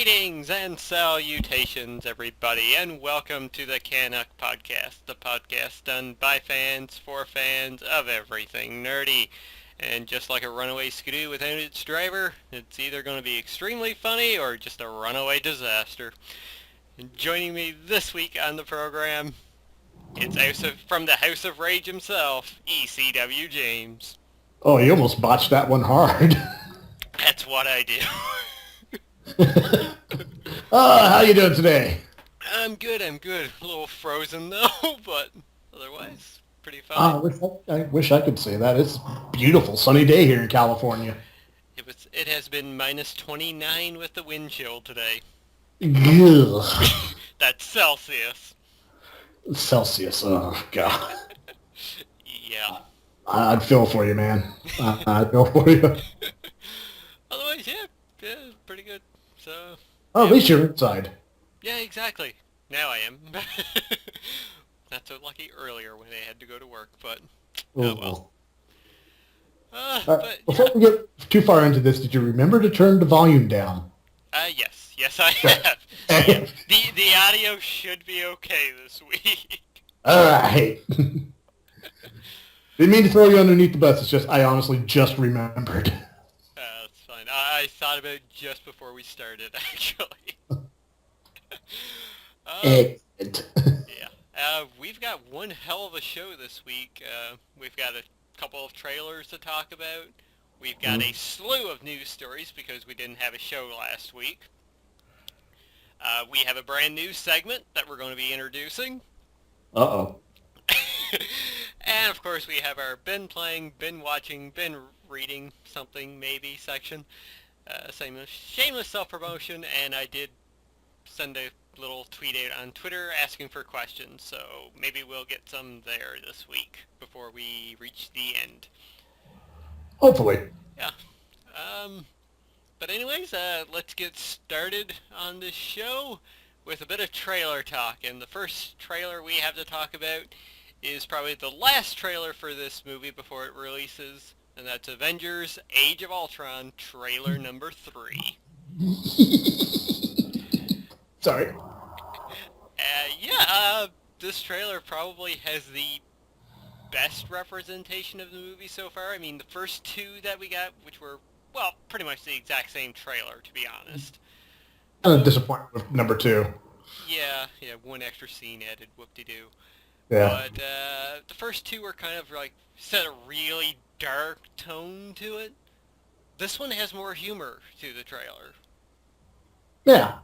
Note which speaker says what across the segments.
Speaker 1: Greetings and salutations, everybody, and welcome to the CanUK Podcast, the podcast done by fans for fans of everything nerdy. And just like a runaway skidoo without its driver, it's either going to be extremely funny or just a runaway disaster. And joining me this week on the program, it's from the House of Rage himself, ECW James.
Speaker 2: Oh, you almost botched that one hard.
Speaker 1: That's what I do.
Speaker 2: How you doing today?
Speaker 1: I'm good. A little frozen though, but otherwise pretty fine.
Speaker 2: I wish I could say that. It's a beautiful sunny day here in California.
Speaker 1: It has been minus 29 with the wind chill today.
Speaker 2: Ugh.
Speaker 1: That's Celsius.
Speaker 2: Celsius, oh God.
Speaker 1: Yeah.
Speaker 2: I'd feel for you, man. I'd feel for you.
Speaker 1: Otherwise, yeah, pretty good. So.
Speaker 2: Oh, at least you're inside.
Speaker 1: Yeah, exactly. Now I am. Not so lucky earlier when I had to go to work, but oh well.
Speaker 2: Before we get too far into this, did you remember to turn the volume down?
Speaker 1: Yes I have. So, the audio should be okay this week.
Speaker 2: All right. Didn't mean to throw you underneath the bus. It's just I honestly just remembered.
Speaker 1: That's fine. I thought about it just before we started, actually.
Speaker 2: Excellent.
Speaker 1: Yeah. We've got one hell of a show this week. We've got a couple of trailers to talk about. We've got a slew of news stories because we didn't have a show last week. We have a brand new segment that we're going to be introducing.
Speaker 2: Uh-oh.
Speaker 1: And, of course, we have our been playing, been watching, been reading something, maybe, section. Shameless self-promotion, and I did send a little tweet out on Twitter asking for questions, so maybe we'll get some there this week before we reach the end.
Speaker 2: Hopefully.
Speaker 1: Yeah. But anyways, let's get started on this show with a bit of trailer talk, and the first trailer we have to talk about is probably the last trailer for this movie before it releases, and that's Avengers Age of Ultron trailer number 3.
Speaker 2: Sorry.
Speaker 1: This trailer probably has the best representation of the movie so far. I mean, the first two that we got, which were, well, pretty much the exact same trailer, to be honest.
Speaker 2: Kind of disappointed with number 2.
Speaker 1: Yeah, one extra scene added, whoop-de-doo.
Speaker 2: Yeah.
Speaker 1: But the first two were kind of like, set a really dark tone to it. This one has more humor to the trailer.
Speaker 2: Yeah.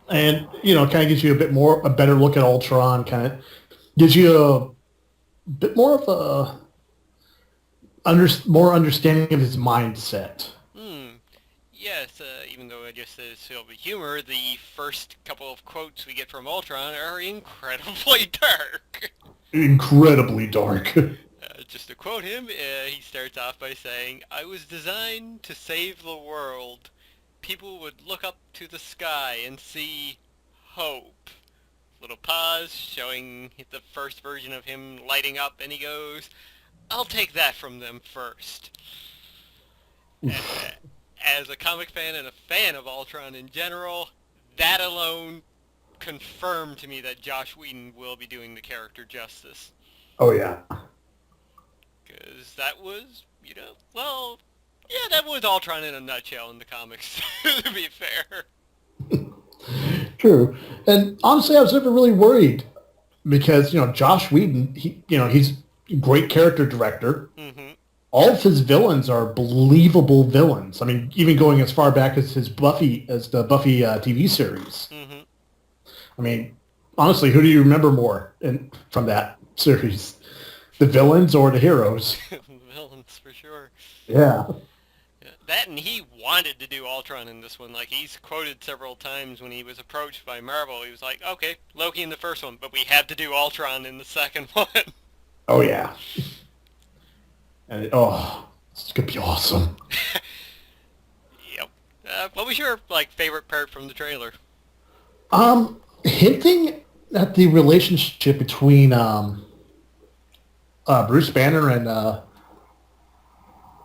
Speaker 2: And, kind of gives you a better look at Ultron, kind of gives you a bit more of more understanding of his mindset.
Speaker 1: Yes, even though I just said it's filled with humor, the first couple of quotes we get from Ultron are incredibly dark.
Speaker 2: Incredibly dark.
Speaker 1: Just to quote him, he starts off by saying, "I was designed to save the world. People would look up to the sky and see hope." Little pause, showing the first version of him lighting up, and he goes, "I'll take that from them first." As a comic fan and a fan of Ultron in general, that alone confirmed to me that Joss Whedon will be doing the character justice.
Speaker 2: Oh, yeah.
Speaker 1: Because that was, that was Ultron in a nutshell in the comics, to be fair.
Speaker 2: True. And honestly, I was never really worried because, Joss Whedon, he's a great character director. Mm-hmm. All of his villains are believable villains. I mean, even going as far back as the Buffy TV series. Mm-hmm. I mean, honestly, who do you remember more from that series? The villains or the heroes?
Speaker 1: The villains, for sure.
Speaker 2: Yeah.
Speaker 1: That, and he wanted to do Ultron in this one. Like, he's quoted several times when he was approached by Marvel. He was like, okay, Loki in the first one, but we have to do Ultron in the second one.
Speaker 2: Oh, yeah. And it's going to be awesome.
Speaker 1: Yep. What was your, favorite part from the trailer?
Speaker 2: Hinting at the relationship between Bruce Banner and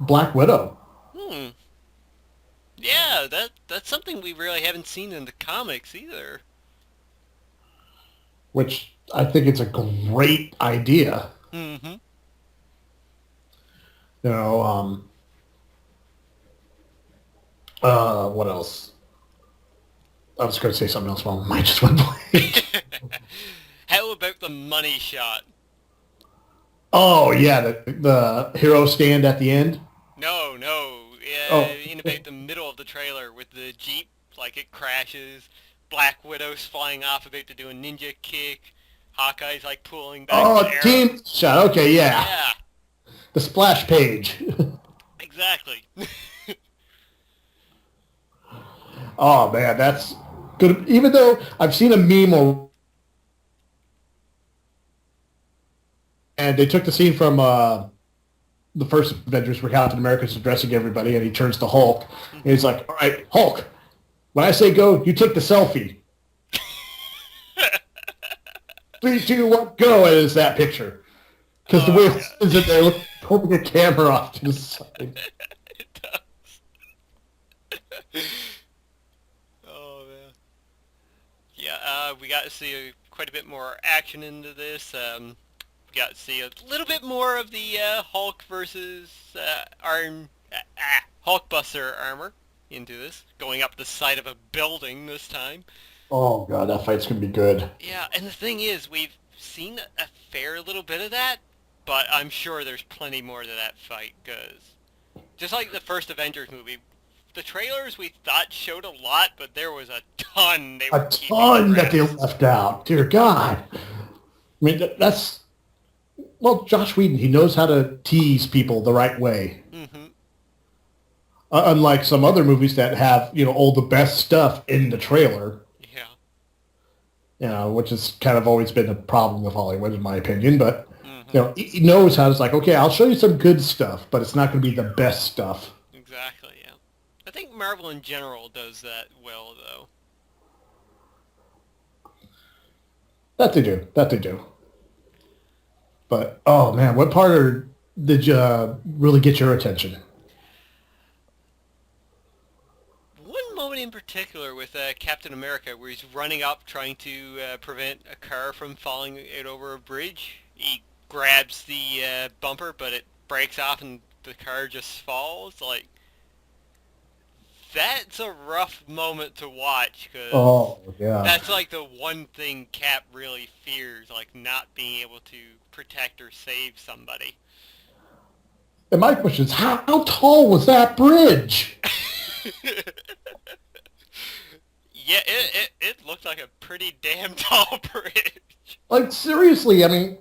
Speaker 2: Black Widow.
Speaker 1: Yeah, that's something we really haven't seen in the comics either.
Speaker 2: Which I think it's a great idea.
Speaker 1: Mm-hmm.
Speaker 2: You know, what else? I was going to say something else, but my mind just went blank.
Speaker 1: How about the money shot?
Speaker 2: Oh, yeah, the hero stand at the end.
Speaker 1: No.
Speaker 2: Oh.
Speaker 1: In about the middle of the trailer with the Jeep, like it crashes, Black Widow's flying off about to do a ninja kick, Hawkeye's like pulling back the arrow.
Speaker 2: Team shot. Okay, yeah.
Speaker 1: Yeah.
Speaker 2: The splash page.
Speaker 1: Exactly.
Speaker 2: Oh, man, that's good. Even though I've seen a meme and they took the scene from the first Avengers where Captain America's addressing everybody and he turns to Hulk. And he's like, all right, Hulk, when I say go, you take the selfie. 3, 2, 1, go, and it's that picture. Because the way it is that they're holding the camera off to the side.
Speaker 1: It does. Oh, man. Yeah, we got to see quite a bit more action into this. We got to see a little bit more of the Hulk versus Hulkbuster armor into this, going up the side of a building this time.
Speaker 2: Oh, God, that fight's going to be good.
Speaker 1: Yeah, and the thing is, we've seen a fair little bit of that, but I'm sure there's plenty more to that fight, because just like the first Avengers movie, the trailers we thought showed a lot, but there was a ton they were keeping
Speaker 2: that they left out. Dear God. I mean, that's... Well, Josh Whedon, he knows how to tease people the right way.
Speaker 1: Mm-hmm.
Speaker 2: Unlike some other movies that have, all the best stuff in the trailer.
Speaker 1: Yeah.
Speaker 2: Which has kind of always been a problem with Hollywood, in my opinion. But, he knows how to, it's like, okay, I'll show you some good stuff, but it's not going to be the best stuff.
Speaker 1: Exactly, yeah. I think Marvel in general does that well, though.
Speaker 2: That they do. But, oh, man, what part did you really get your attention?
Speaker 1: One moment in particular with Captain America where he's running up trying to prevent a car from falling out over a bridge. He grabs the bumper, but it breaks off and the car just falls. Like, that's a rough moment to watch, because that's like the one thing Cap really fears, like not being able to protect or save somebody.
Speaker 2: And my question is, how tall was that bridge?
Speaker 1: Yeah, it looked like a pretty damn tall bridge.
Speaker 2: Like, seriously, I mean,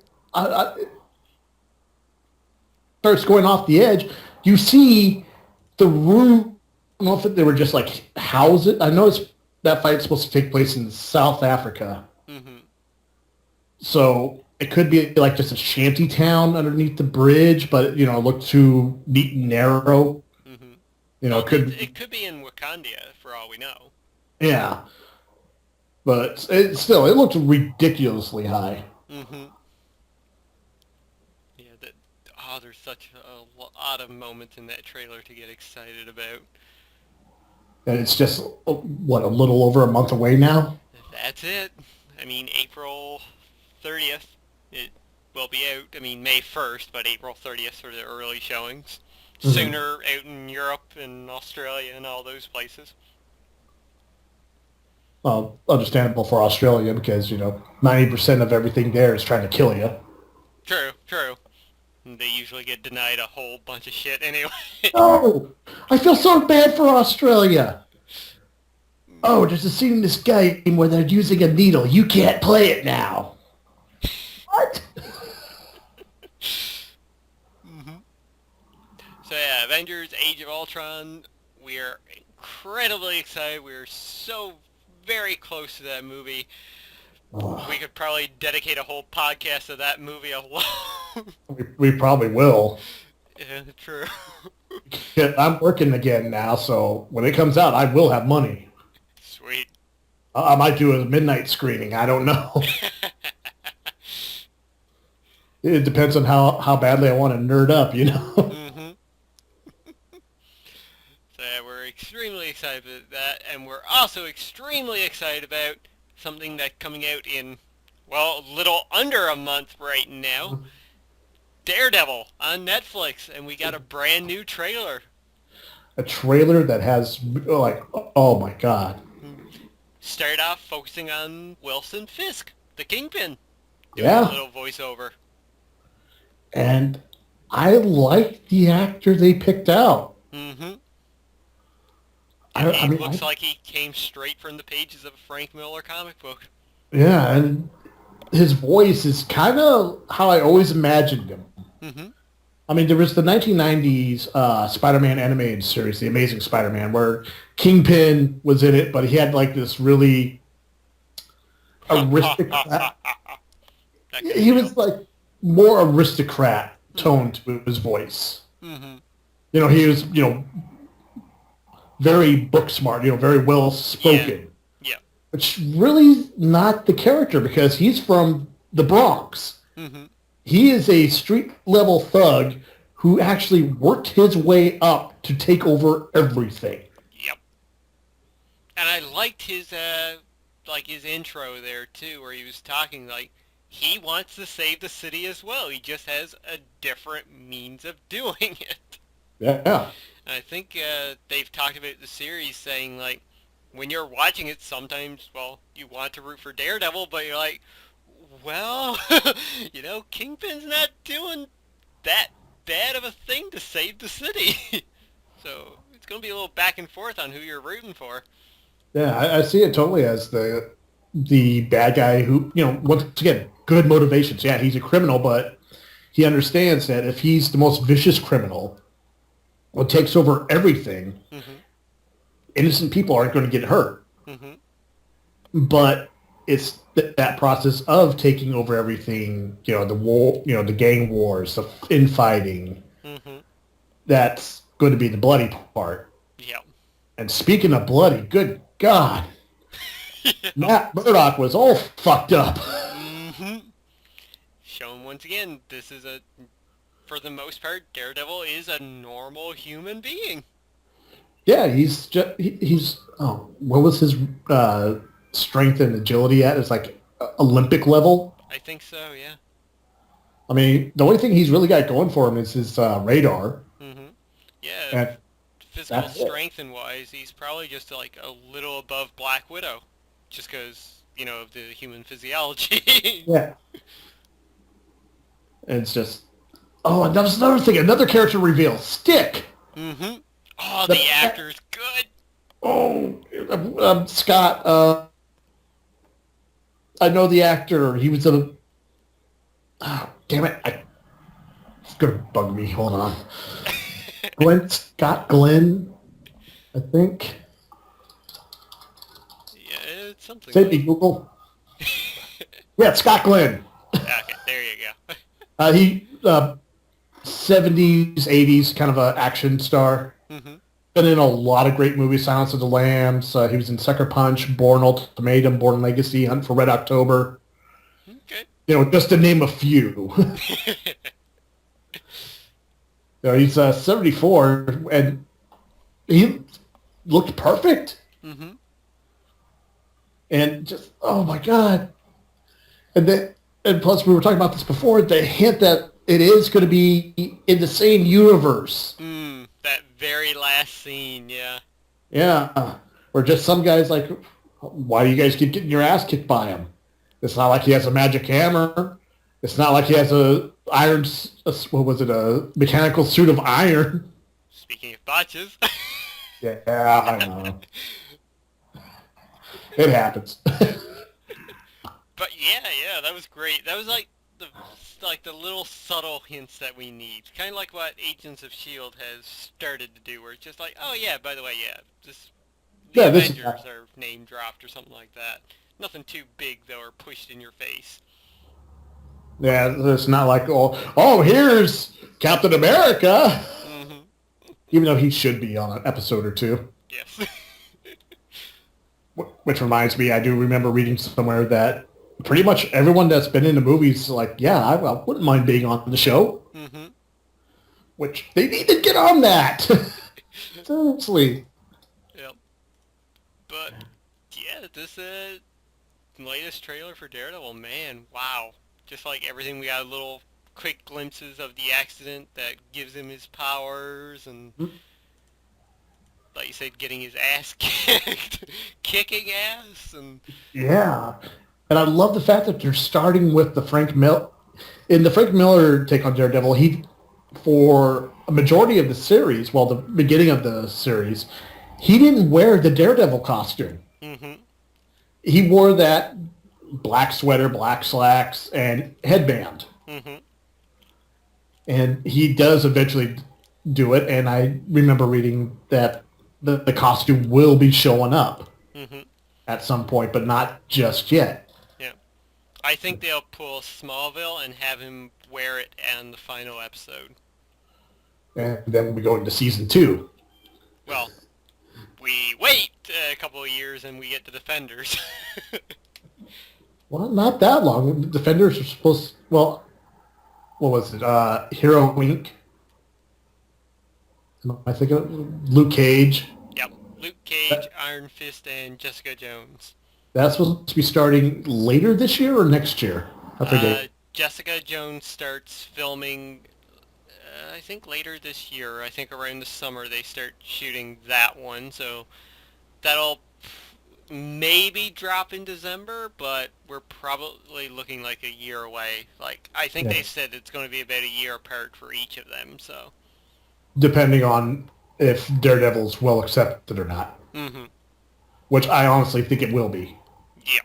Speaker 2: starts going off the edge. You see the room. I don't know if they were just like houses. I know that fight's supposed to take place in South Africa.
Speaker 1: Mm-hmm.
Speaker 2: So it could be like just a shanty town underneath the bridge, but it looked too neat and narrow.
Speaker 1: Mm-hmm.
Speaker 2: It
Speaker 1: could be in Wakanda for all we know.
Speaker 2: Yeah, but it looked ridiculously high.
Speaker 1: Mm-hmm. Yeah, there's such a lot of moments in that trailer to get excited about.
Speaker 2: And it's just, what, a little over a month away now?
Speaker 1: That's it. I mean, April 30th, it will be out. I mean, May 1st, but April 30th for the early showings. Mm-hmm. Sooner out in Europe and Australia and all those places.
Speaker 2: Well, understandable for Australia because, 90% of everything there is trying to kill you.
Speaker 1: True. They usually get denied a whole bunch of shit anyway.
Speaker 2: Oh, I feel so bad for Australia. Oh, there's a scene in this game where they're using a needle. You can't play it now. What?
Speaker 1: Mm-hmm. So yeah, Avengers Age of Ultron, we are incredibly excited. We're so very close to that movie. Oh. We could probably dedicate a whole podcast to that movie alone.
Speaker 2: We probably will.
Speaker 1: Yeah, true.
Speaker 2: I'm working again now, so when it comes out, I will have money.
Speaker 1: Sweet.
Speaker 2: I might do a midnight screening. I don't know. It depends on how badly I want to nerd up,
Speaker 1: Mm-hmm. So yeah, we're extremely extremely excited about that, and we're also extremely excited about something that's coming out in, well, a little under a month right now. Daredevil on Netflix, and we got a brand new trailer.
Speaker 2: A trailer that has, like, oh my God.
Speaker 1: Started off focusing on Wilson Fisk, the Kingpin, doing
Speaker 2: Yeah.
Speaker 1: a little voiceover.
Speaker 2: And I like the actor they picked out.
Speaker 1: Mm-hmm.
Speaker 2: I mean,
Speaker 1: looks like he came straight from the pages of a Frank Miller comic book.
Speaker 2: Yeah, and his voice is kind of how I always imagined him.
Speaker 1: Mm-hmm.
Speaker 2: I mean, there was the 1990s Spider-Man animated series, The Amazing Spider-Man, where Kingpin was in it, but he had like this really aristocrat. He was like more aristocrat tone to his voice.
Speaker 1: Mm-hmm.
Speaker 2: You know, he was, very book smart, very well spoken.
Speaker 1: Yeah.
Speaker 2: Which really not the character because he's from the Bronx.
Speaker 1: Mm-hmm.
Speaker 2: He is a street-level thug who actually worked his way up to take over everything.
Speaker 1: Yep. And I liked his intro there, too, where he was talking, like, he wants to save the city as well. He just has a different means of doing it.
Speaker 2: Yeah.
Speaker 1: And I think they've talked about the series saying, like, when you're watching it, sometimes, well, you want to root for Daredevil, but you're like, well, Kingpin's not doing that bad of a thing to save the city. So it's going to be a little back and forth on who you're rooting for.
Speaker 2: Yeah, I see it totally as the bad guy who, once again, good motivations. Yeah, he's a criminal, but he understands that if he's the most vicious criminal who takes over everything,
Speaker 1: mm-hmm.
Speaker 2: innocent people aren't going to get hurt.
Speaker 1: Mm-hmm.
Speaker 2: But it's that process of taking over everything, the war, the gang wars, the infighting,
Speaker 1: mm-hmm.
Speaker 2: that's going to be the bloody part.
Speaker 1: Yep.
Speaker 2: And speaking of bloody, good God, Matt Murdock was all fucked up.
Speaker 1: Mm-hmm. Showing once again, this is for the most part, Daredevil is a normal human being.
Speaker 2: Yeah, he's what was his strength and agility at? It's like Olympic level.
Speaker 1: I think so, yeah.
Speaker 2: I mean, the only thing he's really got going for him is his radar.
Speaker 1: Mm-hmm. Yeah,
Speaker 2: and
Speaker 1: physical strength and wise, he's probably just like a little above Black Widow, just because, of the human physiology.
Speaker 2: Yeah. And it's just, and that was another thing, another character reveal, Stick.
Speaker 1: Mm-hmm. Oh, the actor's good.
Speaker 2: Oh, Scott, I know the actor. He was oh, damn it. It's going to bug me. Hold on. Scott Glenn, I think.
Speaker 1: Yeah, it's something.
Speaker 2: Save me, Google. Yeah, Scott Glenn.
Speaker 1: Okay, there you
Speaker 2: go. He, 70s, 80s, kind of an action star.
Speaker 1: Mm-hmm.
Speaker 2: Been in a lot of great movies, Silence of the Lambs. He was in Sucker Punch, Bourne Ultimatum, Bourne Legacy, Hunt for Red October.
Speaker 1: Okay.
Speaker 2: Just to name a few. He's 74, and he looked perfect.
Speaker 1: Mm-hmm.
Speaker 2: And just, oh my God. And plus, we were talking about this before, the hint that it is going to be in the same universe.
Speaker 1: That very last scene, yeah.
Speaker 2: Yeah. Or just some guys like, why do you guys keep getting your ass kicked by him? It's not like he has a magic hammer. It's not like he has a mechanical suit of iron.
Speaker 1: Speaking of botches.
Speaker 2: Yeah, I know. It happens.
Speaker 1: But yeah, that was great. That was like the little subtle hints that we need. Kind of like what Agents of S.H.I.E.L.D. has started to do, where it's just like, oh yeah, by the way, the Avengers are name dropped or something like that. Nothing too big, though, or pushed in your face.
Speaker 2: Yeah, it's not like, here's Captain America.
Speaker 1: Mm-hmm.
Speaker 2: Even though he should be on an episode or two.
Speaker 1: Yes.
Speaker 2: Which reminds me, I do remember reading somewhere that pretty much everyone that's been in the movies like, yeah, I wouldn't mind being on the show.
Speaker 1: Mm-hmm.
Speaker 2: Which they need to get on that. Seriously.
Speaker 1: yeah, this latest trailer for Daredevil, man, wow. Just like everything, we got little quick glimpses of the accident that gives him his powers, and like you said, getting his ass kicked, kicking ass, and
Speaker 2: Yeah. And I love the fact that they're starting with the Frank Miller. In the Frank Miller take on Daredevil, he, for a majority of the series, well, the beginning of the series, he didn't wear the Daredevil costume.
Speaker 1: mm-hmm.
Speaker 2: He wore that black sweater, black slacks, and headband.
Speaker 1: Mm-hmm.
Speaker 2: And he does eventually do it, and I remember reading that the costume will be showing up
Speaker 1: Mm-hmm.
Speaker 2: at some point, but not just yet.
Speaker 1: Yeah. I think they'll pull Smallville and have him wear it on the final episode.
Speaker 2: And then we go into season 2.
Speaker 1: Well, we wait a couple of years and we get the Defenders.
Speaker 2: Well, not that long. Defenders are supposed to, well, what was it? Hero Wink. I think of Luke Cage.
Speaker 1: Yep. Luke Cage, Iron Fist, and Jessica Jones.
Speaker 2: That's supposed to be starting later this year or next year? I forget.
Speaker 1: Jessica Jones starts filming, I think later this year. I think around the summer they start shooting that one. So that'll maybe drop in December, but we're probably looking like a year away. Like, I think they said it's going to be about a year apart for each of them, so.
Speaker 2: Depending on if Daredevil's well accepted or not.
Speaker 1: Mm-hmm.
Speaker 2: Which I honestly think it will be.
Speaker 1: Yeah.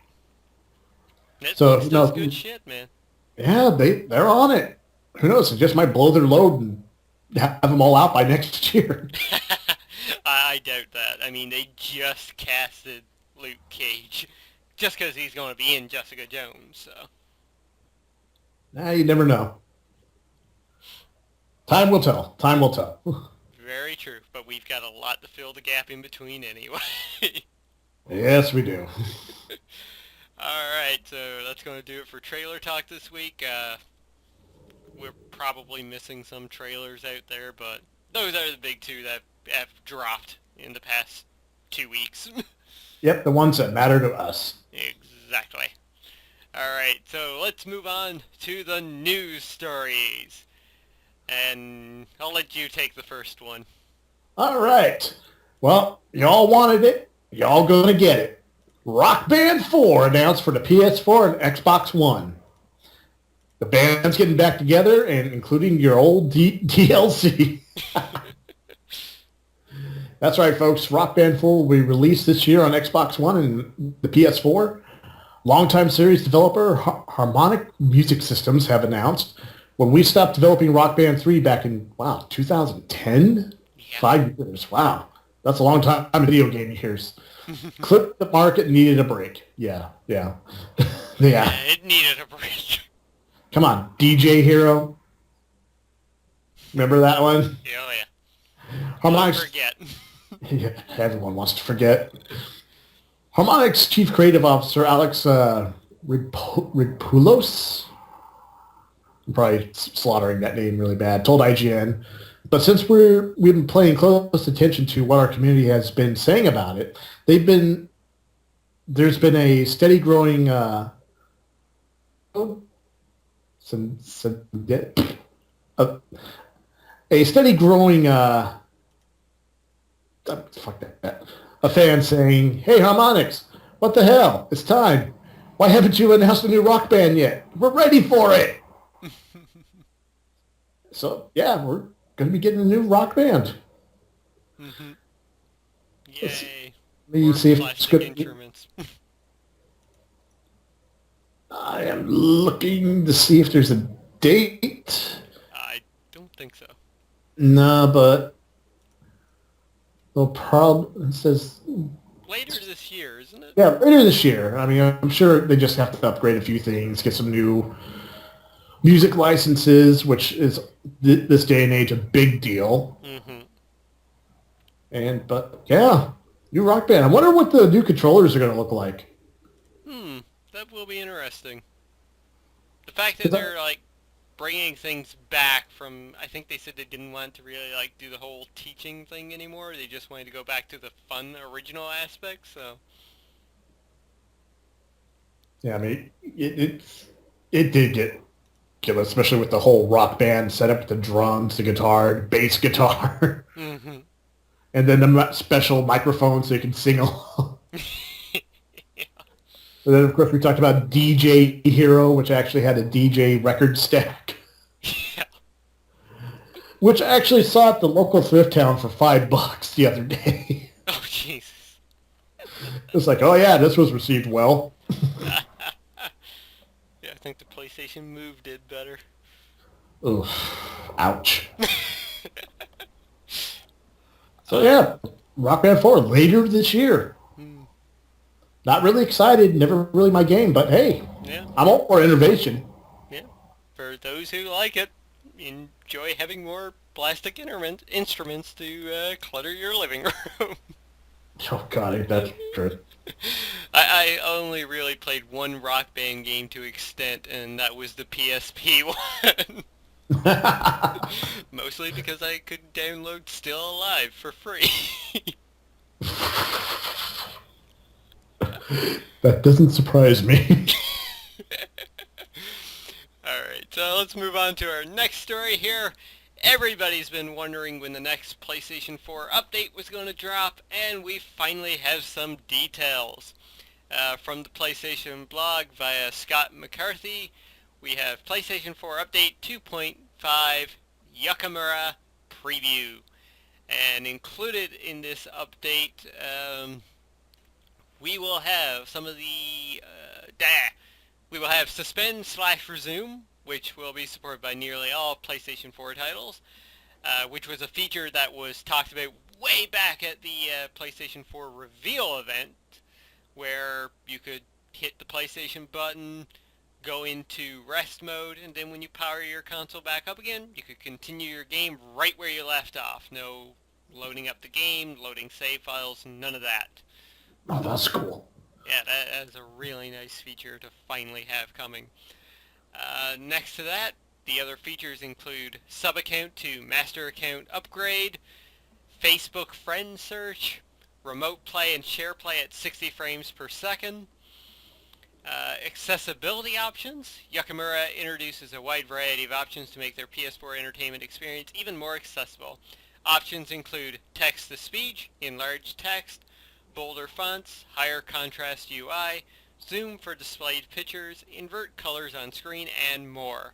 Speaker 1: Netflix does good shit, man.
Speaker 2: Yeah, they're on it. Who knows? It just might blow their load and have them all out by next year.
Speaker 1: I doubt that. I mean, they just casted Luke Cage just because he's going to be in Jessica Jones, so.
Speaker 2: Nah, you never know. Time will tell. Time will tell.
Speaker 1: Very true, but we've got a lot to fill the gap in between anyway.
Speaker 2: Yes, we do.
Speaker 1: Alright, so that's going to do it for trailer talk this week. We're probably missing some trailers out there, but those are the big two that have dropped in the past 2 weeks.
Speaker 2: Yep, the ones that matter to us.
Speaker 1: Exactly. Alright, so let's move on to the news stories. And I'll let you take the first one.
Speaker 2: All right. Well, y'all wanted it. Y'all gonna get it. Rock Band 4 announced for the PS4 and Xbox One. The band's getting back together, and including your old DLC. That's right, folks. Rock Band 4 will be released this year on Xbox One and the PS4. Longtime series developer Harmonic Music Systems have announced, when we stopped developing Rock Band 3 back in, 2010?
Speaker 1: Yeah.
Speaker 2: 5 years. Wow. That's a long time in video game years. Clip the market needed a break. Yeah.
Speaker 1: Yeah, it needed a break.
Speaker 2: Come on, DJ Hero. Remember that one?
Speaker 1: Oh, yeah.
Speaker 2: Harmonix.
Speaker 1: Don't forget.
Speaker 2: Yeah, everyone wants to forget. Harmonix Chief Creative Officer Alex Ripoulos, I'm probably slaughtering that name really bad, told IGN, but since we've been paying close attention to what our community has been saying about it, there's been a steady growing a fan saying, "Hey Harmonix, what the hell? It's time. Why haven't you announced a new Rock Band yet? We're ready for it." So yeah, we're going to be getting a new Rock Band.
Speaker 1: Mm-hmm. Yay.
Speaker 2: Let me see if it's good.
Speaker 1: Instruments.
Speaker 2: I am looking to see if there's a date.
Speaker 1: I don't think so.
Speaker 2: No, but they'll probably, it says
Speaker 1: later this year, isn't it?
Speaker 2: Yeah, later this year. I mean, I'm sure they just have to upgrade a few things, get some new music licenses, which is this day and age a big deal.
Speaker 1: Mm-hmm.
Speaker 2: But yeah, new Rock Band. I wonder what the new controllers are going to look like.
Speaker 1: That will be interesting. The fact that they're like bringing things back from, I think they said they didn't want to really like do the whole teaching thing anymore. They just wanted to go back to the fun original aspect. So
Speaker 2: Yeah, I mean, it did get killer, especially with the whole rock band setup with the drums, the guitar, bass guitar,
Speaker 1: Mm-hmm.
Speaker 2: and then the special microphone so you can sing along. And then, of course, we talked about DJ Hero, which actually had a DJ record stack.
Speaker 1: Yeah.
Speaker 2: Which I actually saw at the local thrift town for $5 the other day.
Speaker 1: Oh, Jesus.
Speaker 2: It's like, oh yeah, this was received well.
Speaker 1: Yeah, I think the PlayStation Move did better.
Speaker 2: Oof. Ouch. So yeah, Rock Band 4 later this year. Not really excited, never really my game, but hey,
Speaker 1: Yeah.
Speaker 2: I'm all for innovation.
Speaker 1: Yeah. For those who like it, enjoy having more plastic instruments to clutter your living room.
Speaker 2: Oh god, that's true.
Speaker 1: I only really played one Rock Band game to extent, and that was the PSP one. Mostly because I could download Still Alive for free.
Speaker 2: That doesn't surprise me.
Speaker 1: Alright, so let's move on to our next story here. Everybody's been wondering when the next PlayStation 4 update was going to drop, and we finally have some details. From the PlayStation blog via Scott McCarthy, we have PlayStation 4 Update 2.5 Yakamura Preview. And included in this update, we will have some of the... we will have Suspend/Resume, which will be supported by nearly all PlayStation 4 titles, which was a feature that was talked about way back at the PlayStation 4 reveal event, where you could hit the PlayStation button, go into rest mode, and then when you power your console back up again, you could continue your game right where you left off. No loading up the game, loading save files, none of that.
Speaker 2: Oh, that's cool.
Speaker 1: Yeah, that is a really nice feature to finally have coming. Next to that, the other features include sub-account to master account upgrade, Facebook friend search, remote play and share play at 60 frames per second, accessibility options. Yakamura introduces a wide variety of options to make their PS4 entertainment experience even more accessible. Options include text-to-speech, enlarged text, bolder fonts, higher contrast UI, zoom for displayed pictures, invert colors on screen, and more.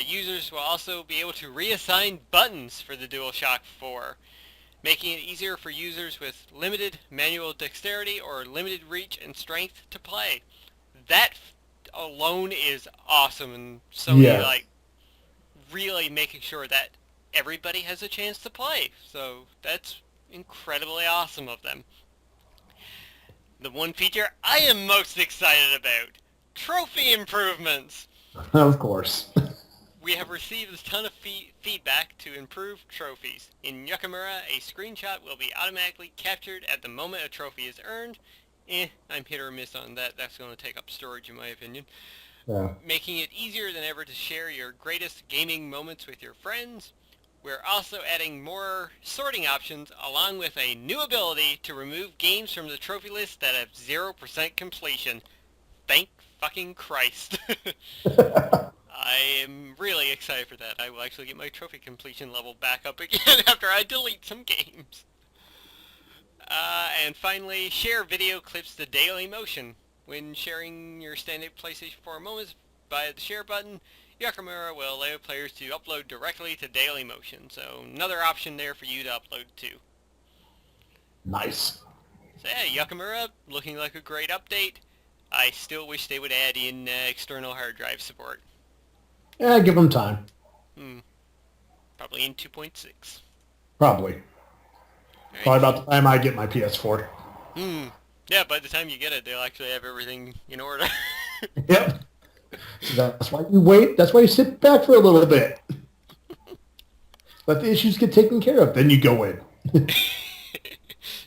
Speaker 1: Users will also be able to reassign buttons for the DualShock 4, making it easier for users with limited manual dexterity or limited reach and strength to play. That alone is awesome, and Sony really making sure that everybody has a chance to play. So that's incredibly awesome of them. The one feature I am most excited about, trophy improvements.
Speaker 2: Of course.
Speaker 1: We have received a ton of feedback to improve trophies. In Yakamura, a screenshot will be automatically captured at the moment a trophy is earned. I'm hit or miss on that. That's going to take up storage in my opinion.
Speaker 2: Yeah.
Speaker 1: Making it easier than ever to share your greatest gaming moments with your friends. We're also adding more sorting options along with a new ability to remove games from the trophy list that have 0% completion. Thank fucking Christ. I am really excited for that. I will actually get my trophy completion level back up again after I delete some games. And finally, share video clips to Daily Motion. When sharing your standard PlayStation 4 moments via the share button, Yakamura will allow players to upload directly to Daily Motion. So another option there for you to upload to.
Speaker 2: Nice.
Speaker 1: So yeah, Yakamura, looking like a great update. I still wish they would add in external hard drive support.
Speaker 2: Yeah, give them time.
Speaker 1: Probably in 2.6.
Speaker 2: Probably.
Speaker 1: Right.
Speaker 2: Probably about the time I get my PS4.
Speaker 1: Yeah, by the time you get it, they'll actually have everything in order.
Speaker 2: Yep. That's why you wait. That's why you sit back for a little bit. Let the issues get taken care of. Then you go in.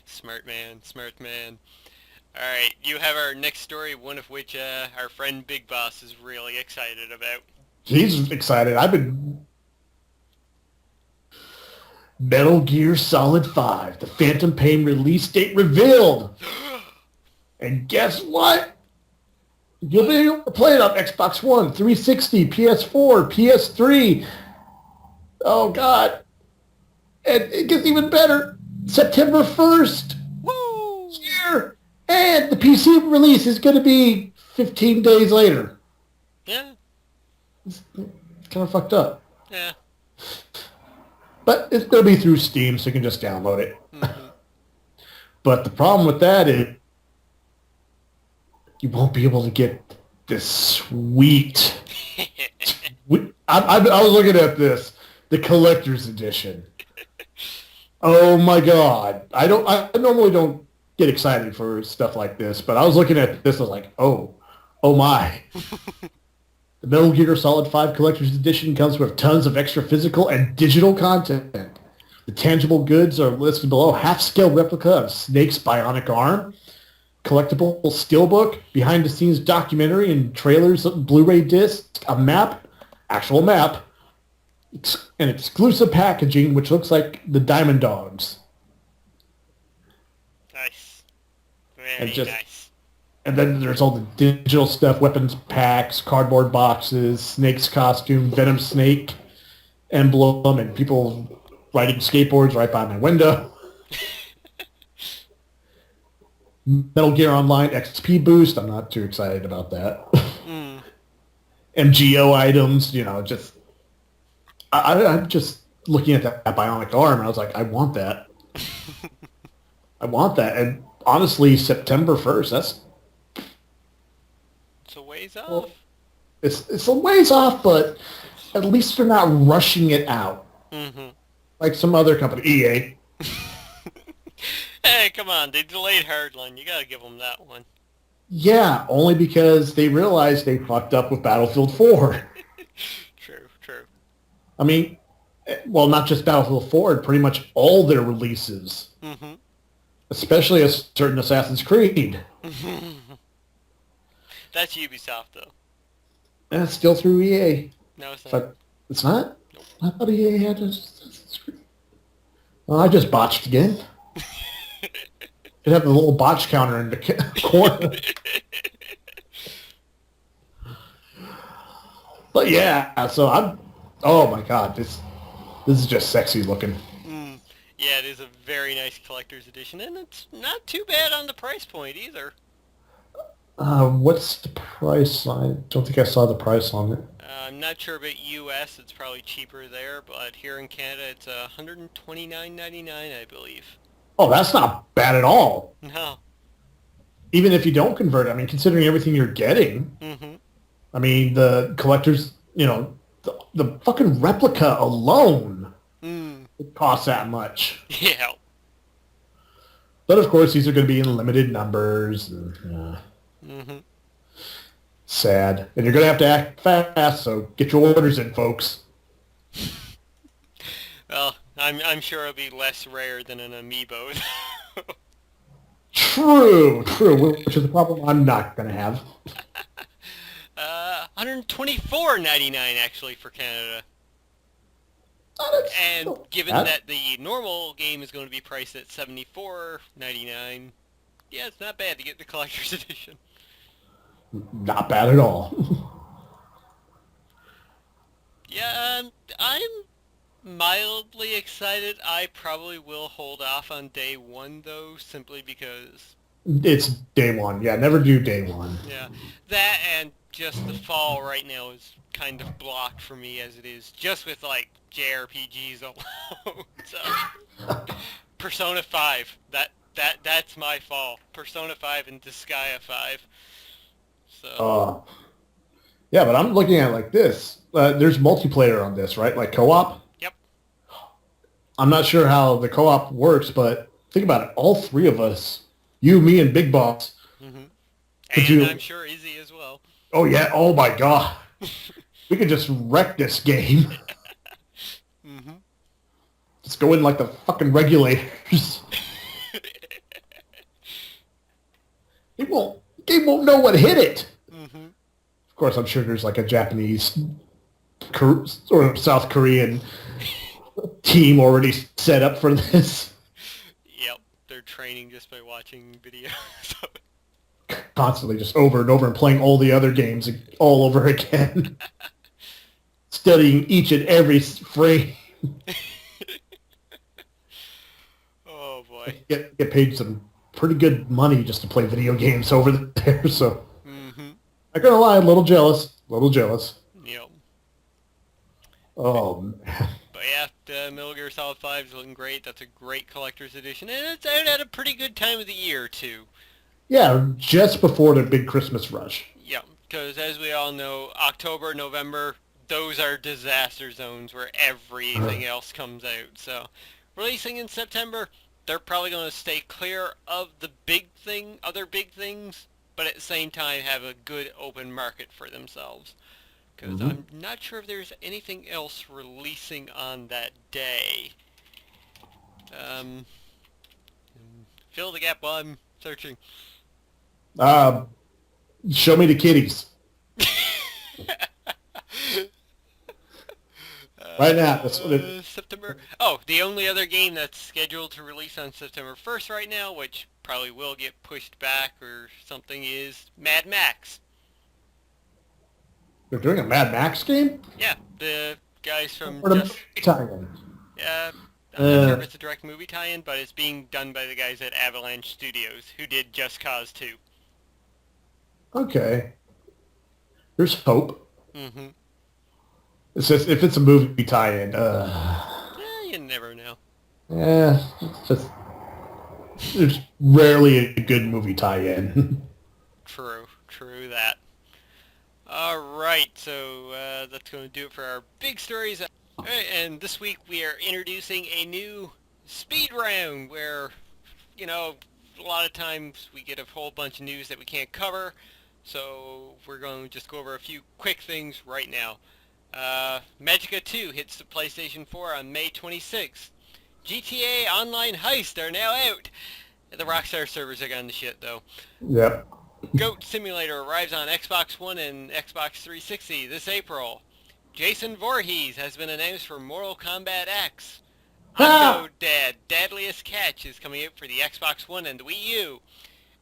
Speaker 1: Smart man, smart man. Alright, you have our next story, one of which our friend Big Boss is really excited about.
Speaker 2: He's excited. I've been... Metal Gear Solid 5, the Phantom Pain release date revealed. And guess what? You'll be able to play it on Xbox One, 360, PS4, PS3. Oh, God. And it gets even better. September 1st.
Speaker 1: Woo!
Speaker 2: Here. And the PC release is going to be 15 days later.
Speaker 1: Yeah.
Speaker 2: It's kind of fucked up.
Speaker 1: Yeah.
Speaker 2: But it's going to be through Steam, so you can just download it.
Speaker 1: Mm-hmm.
Speaker 2: But the problem with that is you won't be able to get this sweet... I was looking at this, the collector's edition. Oh my God! I normally don't get excited for stuff like this, but I was looking at this. I was like, oh my! The Metal Gear Solid 5 Collector's Edition comes with tons of extra physical and digital content. The tangible goods are listed below: half-scale replica of Snake's bionic arm, collectible steelbook, behind-the-scenes documentary and trailers, Blu-ray disc, a map, actual map, and exclusive packaging, which looks like the Diamond Dogs.
Speaker 1: Nice. Very nice.
Speaker 2: And then there's all the digital stuff, weapons packs, cardboard boxes, Snake's costume, Venom Snake emblem, and people riding skateboards right by my window. Metal Gear Online XP boost. I'm not too excited about that. MGO items, just... I'm just looking at that bionic arm, and I was like, I want that. I want that. And honestly, September 1st,
Speaker 1: it's a ways off.
Speaker 2: Well, it's a ways off, but at least they're not rushing it out.
Speaker 1: Mm-hmm.
Speaker 2: Like some other company, EA.
Speaker 1: Hey, come on. They delayed Hardline. You got to give them that one.
Speaker 2: Yeah, only because they realized they fucked up with Battlefield 4.
Speaker 1: True.
Speaker 2: I mean, well, not just Battlefield 4, pretty much all their releases.
Speaker 1: Mm-hmm.
Speaker 2: Especially a certain Assassin's Creed.
Speaker 1: That's Ubisoft, though.
Speaker 2: And it's still through EA.
Speaker 1: No, it's not.
Speaker 2: But it's not?
Speaker 1: Nope.
Speaker 2: I thought EA had Assassin's Creed. Well, I just botched again. It had the little botch counter in the corner. But yeah, so I'm... Oh my God, this is just sexy looking.
Speaker 1: Yeah, it is a very nice collector's edition, and it's not too bad on the price point either.
Speaker 2: What's the price? I don't think I saw the price on it.
Speaker 1: I'm not sure about US. It's probably cheaper there, but here in Canada, it's $129.99, I believe.
Speaker 2: Oh, that's not bad at all.
Speaker 1: No.
Speaker 2: Even if you don't convert, I mean, considering everything you're getting, I mean, the collector's, the fucking replica alone, it costs that much.
Speaker 1: Yeah.
Speaker 2: But of course, these are going to be in limited numbers. And, sad. And you're going to have to act fast, so get your orders in, folks.
Speaker 1: Well, I'm sure it'll be less rare than an amiibo.
Speaker 2: True, which is a problem I'm not going to have.
Speaker 1: $124.99 actually for Canada. And given that the normal game is going to be priced at $74.99, yeah, it's not bad to get the collector's edition.
Speaker 2: Not bad at all.
Speaker 1: Yeah, I'm mildly excited. I probably will hold off on day one, though, simply because...
Speaker 2: It's day one. Yeah, never do day one.
Speaker 1: Yeah, that and just the fall right now is kind of blocked for me as it is, just with, like, JRPGs alone. So, Persona 5, that's my fall. Persona 5 and Disgaea 5. So...
Speaker 2: yeah, but I'm looking at it like this. There's multiplayer on this, right? Like co-op?
Speaker 1: Yep.
Speaker 2: I'm not sure how the co-op works, but think about it. All three of us, you, me, and Big Boss.
Speaker 1: And I'm sure Izzy as well.
Speaker 2: Oh, yeah. Oh, my God. We could just wreck this game. Just go in like the fucking regulators. Game won't know what hit it. Of course, I'm sure there's like a Japanese or South Korean team already set up for this.
Speaker 1: Yep, they're training just by watching videos.
Speaker 2: constantly, just over and over, and playing all the other games all over again. Studying each and every frame.
Speaker 1: Oh, boy.
Speaker 2: Get paid some pretty good money just to play video games over there, so...
Speaker 1: Mm-hmm.
Speaker 2: Not gonna lie, a little jealous.
Speaker 1: Yep.
Speaker 2: Oh, man.
Speaker 1: But yeah, the Metal Gear Solid 5 is looking great. That's a great collector's edition, and it's out at a pretty good time of the year, too.
Speaker 2: Yeah, just before the big Christmas rush.
Speaker 1: Yeah, because as we all know, October, November, those are disaster zones where everything else comes out. So, releasing in September, they're probably going to stay clear of the other big things, but at the same time have a good open market for themselves. Because I'm not sure if there's anything else releasing on that day. Fill the gap while I'm searching.
Speaker 2: Show me the kitties. Right now. That's what
Speaker 1: September. Oh, the only other game that's scheduled to release on September 1st right now, which probably will get pushed back or something, is Mad Max.
Speaker 2: They're doing a Mad Max game?
Speaker 1: Yeah, the guys from
Speaker 2: I'm not sure
Speaker 1: if it's a direct movie tie-in, but it's being done by the guys at Avalanche Studios, who did Just Cause 2.
Speaker 2: Okay. There's hope.
Speaker 1: Mm-hmm.
Speaker 2: It's just, if it's a movie tie-in,
Speaker 1: You never know.
Speaker 2: yeah, there's rarely a good movie tie-in.
Speaker 1: True that. Alright, so that's going to do it for our big stories. Alright, and this week we are introducing a new speed round where, a lot of times we get a whole bunch of news that we can't cover, so we're going to just go over a few quick things right now. Magicka 2 hits the PlayStation 4 on May 26th. GTA Online Heist are now out. The Rockstar servers are gone to shit, though.
Speaker 2: Yep.
Speaker 1: Goat Simulator arrives on Xbox One and Xbox 360 this April. Jason Voorhees has been announced for Mortal Kombat X. Octodad, Deadliest Catch is coming out for the Xbox One and the Wii U.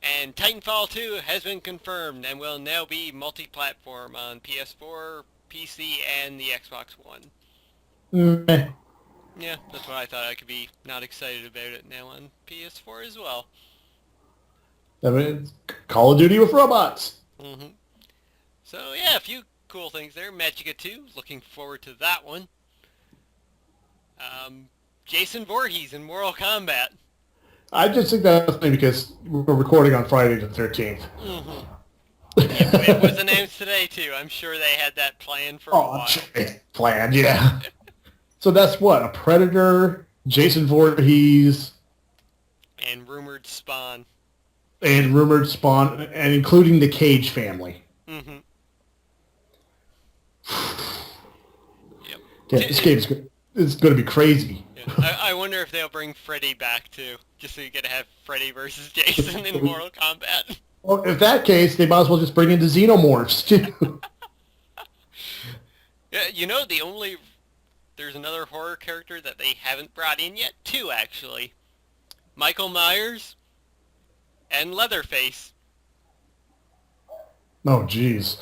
Speaker 1: And Titanfall 2 has been confirmed and will now be multi-platform on PS4, PC, and the Xbox One.
Speaker 2: Meh.
Speaker 1: Yeah, that's why I thought I could be not excited about it now on PS4 as well.
Speaker 2: I mean, it's Call of Duty with robots.
Speaker 1: Mm-hmm. So, yeah, a few cool things there. Magicka 2, looking forward to that one. Jason Voorhees in Mortal Kombat.
Speaker 2: I just think that's funny because we're recording on Friday the 13th.
Speaker 1: Mm-hmm. It was announced today, too. I'm sure they had that planned for a while.
Speaker 2: It's planned, yeah. So that's what? A Predator, Jason Voorhees...
Speaker 1: And rumored Spawn.
Speaker 2: And including the Cage family.
Speaker 1: Mm-hmm. Yep.
Speaker 2: Yeah, this game's good. It's going to be crazy.
Speaker 1: Yeah. I wonder if they'll bring Freddy back, too. Just so you get to have Freddy versus Jason in Mortal Kombat.
Speaker 2: Well, if that case, they might as well just bring in the Xenomorphs, too.
Speaker 1: Yeah, there's another horror character that they haven't brought in yet. Two, actually. Michael Myers and Leatherface.
Speaker 2: Oh, jeez.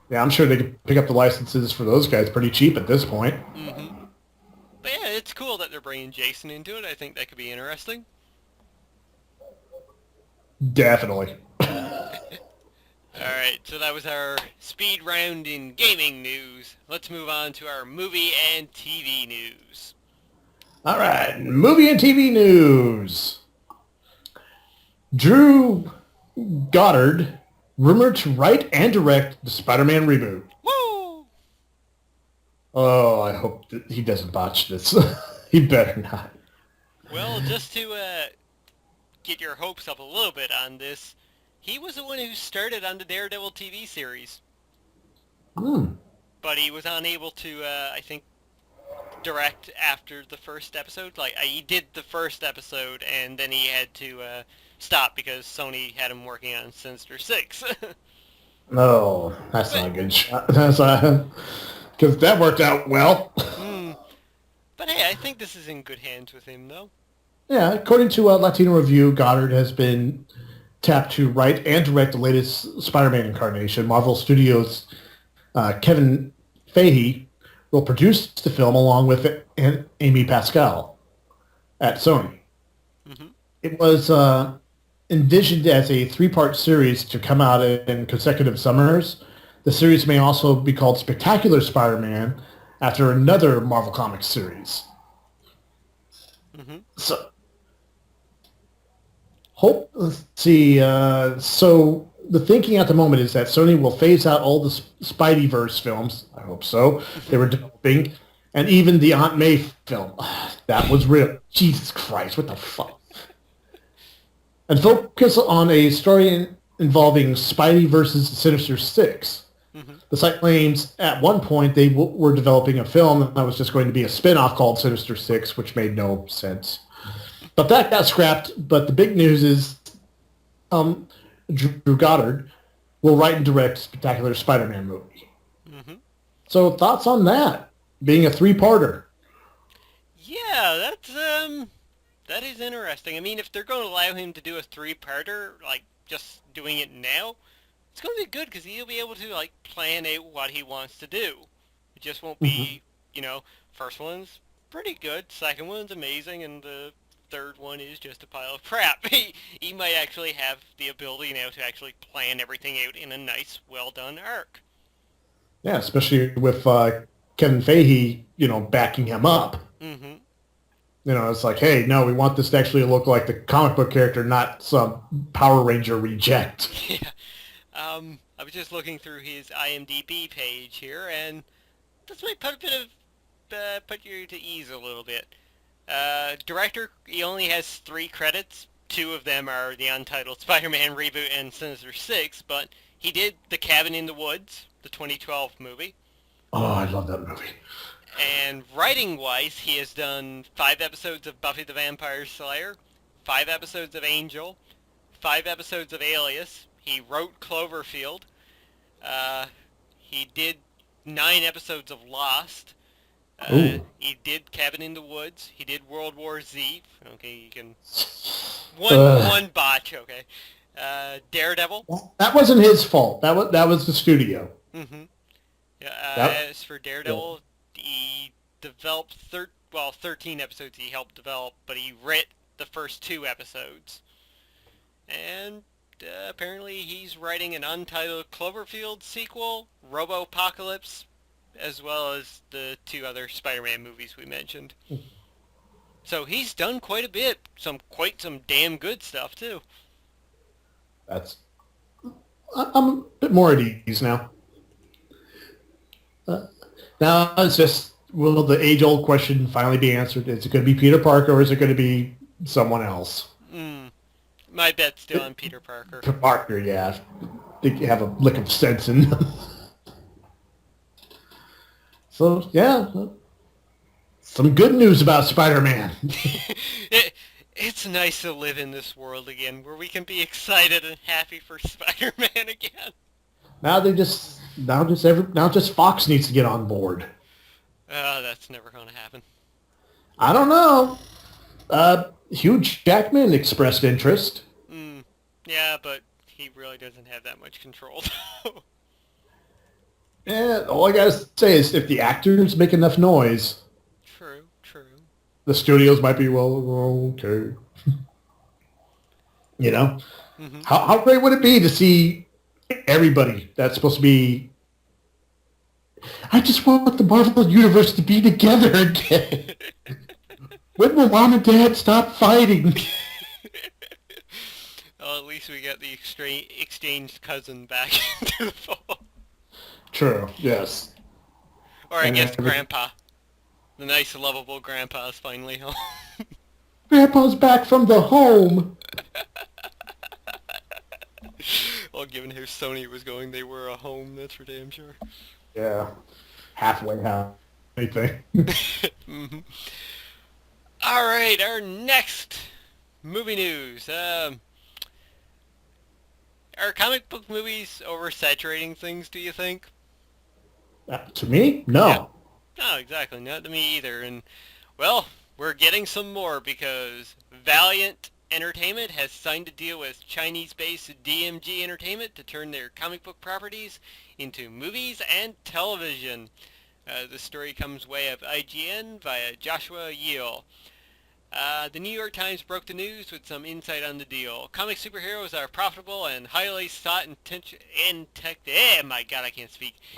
Speaker 2: Yeah, I'm sure they could pick up the licenses for those guys pretty cheap at this point.
Speaker 1: Mm-hmm. But yeah, it's cool that they're bringing Jason into it. I think that could be interesting.
Speaker 2: Definitely.
Speaker 1: Alright, so that was our speed round in gaming news. Let's move on to our movie and TV news.
Speaker 2: Alright, movie and TV news. Drew Goddard rumored to write and direct the Spider-Man reboot.
Speaker 1: Woo!
Speaker 2: Oh, I hope that he doesn't botch this. He better not.
Speaker 1: Well, just to get your hopes up a little bit on this, he was the one who started on the Daredevil TV series. But he was unable to, I think, direct after the first episode. He did the first episode, and then he had to stop because Sony had him working on Sinister Six.
Speaker 2: No, that's not a good shot. That's because that worked out well.
Speaker 1: But hey, I think this is in good hands with him, though.
Speaker 2: Yeah, according to Latino Review, Goddard has been tapped to write and direct the latest Spider-Man incarnation. Marvel Studios' Kevin Feige will produce the film along with Amy Pascal at Sony. Mm-hmm. It was envisioned as a 3-part series to come out in consecutive summers. The series may also be called Spectacular Spider-Man after another Marvel Comics series. Mm-hmm. Let's see. So the thinking at the moment is that Sony will phase out all the Spideyverse films. I hope so. They were developing, and even the Aunt May film. That was real. Jesus Christ! What the fuck? And focus on a story involving Spidey versus Sinister Six. Mm-hmm. The site claims at one point they were developing a film that was just going to be a spin-off called Sinister Six, which made no sense. But that got scrapped. But the big news is Drew Goddard will write and direct Spectacular Spider-Man movie. Mm-hmm. So thoughts on that, being a 3-parter?
Speaker 1: Yeah, that is interesting. I mean, if they're going to allow him to do a 3-parter, like just doing it now, it's going to be good because he'll be able to like plan out what he wants to do. It just won't be, first one's pretty good, second one's amazing, and the third one is just a pile of crap. He might actually have the ability now to actually plan everything out in a nice, well-done arc.
Speaker 2: Yeah, especially with Kevin Feige, backing him up. Mm-hmm. It's like, hey, no, we want this to actually look like the comic book character, not some Power Ranger reject.
Speaker 1: Yeah. I was just looking through his IMDb page here, and this might put you to ease a little bit. Director, he only has 3 credits. 2 of them are the untitled Spider-Man reboot and Sinister Six, but he did The Cabin in the Woods, the 2012 movie.
Speaker 2: Oh, I love that movie.
Speaker 1: And writing-wise, he has done 5 episodes of Buffy the Vampire Slayer, 5 episodes of Angel, 5 episodes of Alias. He wrote Cloverfield. He did 9 episodes of Lost. He did Cabin in the Woods. He did World War Z. Okay, you can... One botch, okay. Daredevil.
Speaker 2: That wasn't his fault. That was the studio.
Speaker 1: Mm-hmm. Yeah, as for Daredevil, he developed 13 episodes he helped develop, but he writ the first 2 episodes. And apparently he's writing an untitled Cloverfield sequel, Robo-Apocalypse, as well as the 2 other Spider-Man movies we mentioned. So he's done quite a bit. Quite some damn good stuff, too.
Speaker 2: I'm a bit more at ease now. Now it's just, will the age-old question finally be answered? Is it going to be Peter Parker or is it going to be someone else?
Speaker 1: My bet's still on Peter Parker.
Speaker 2: Parker, yeah. I think you have a lick of sense in them. So, yeah. Some good news about Spider-Man.
Speaker 1: It's nice to live in this world again, where we can be excited and happy for Spider-Man again. Now
Speaker 2: just Fox needs to get on board.
Speaker 1: That's never going to happen.
Speaker 2: I don't know. Hugh Jackman expressed interest.
Speaker 1: Yeah, but he really doesn't have that much control.
Speaker 2: Yeah, all I gotta say is if the actors make enough noise...
Speaker 1: True.
Speaker 2: The studios might be, well, okay. Mm-hmm. How great would it be to see everybody that's supposed to be... I just want the Marvel Universe to be together again. When will Mom and Dad stop fighting?
Speaker 1: Well, at least we got the exchanged cousin back into the fold.
Speaker 2: True, yes.
Speaker 1: Or I guess Grandpa. The nice, lovable Grandpa's finally home.
Speaker 2: Grandpa's back from the home.
Speaker 1: Well, given how Sony was going, they were a home, that's for damn sure.
Speaker 2: Yeah. Halfway house. Anything.
Speaker 1: Mm-hmm. All right, our next movie news. Are comic book movies oversaturating things, do you think?
Speaker 2: To me? No.
Speaker 1: Yeah. No, exactly. Not to me either. And, well, we're getting some more because Valiant Entertainment has signed a deal with Chinese-based DMG Entertainment to turn their comic book properties into movies and television. The story comes way of IGN via Joshua Yale. The New York Times broke the news with some insight on the deal. Comic superheroes are profitable and highly sought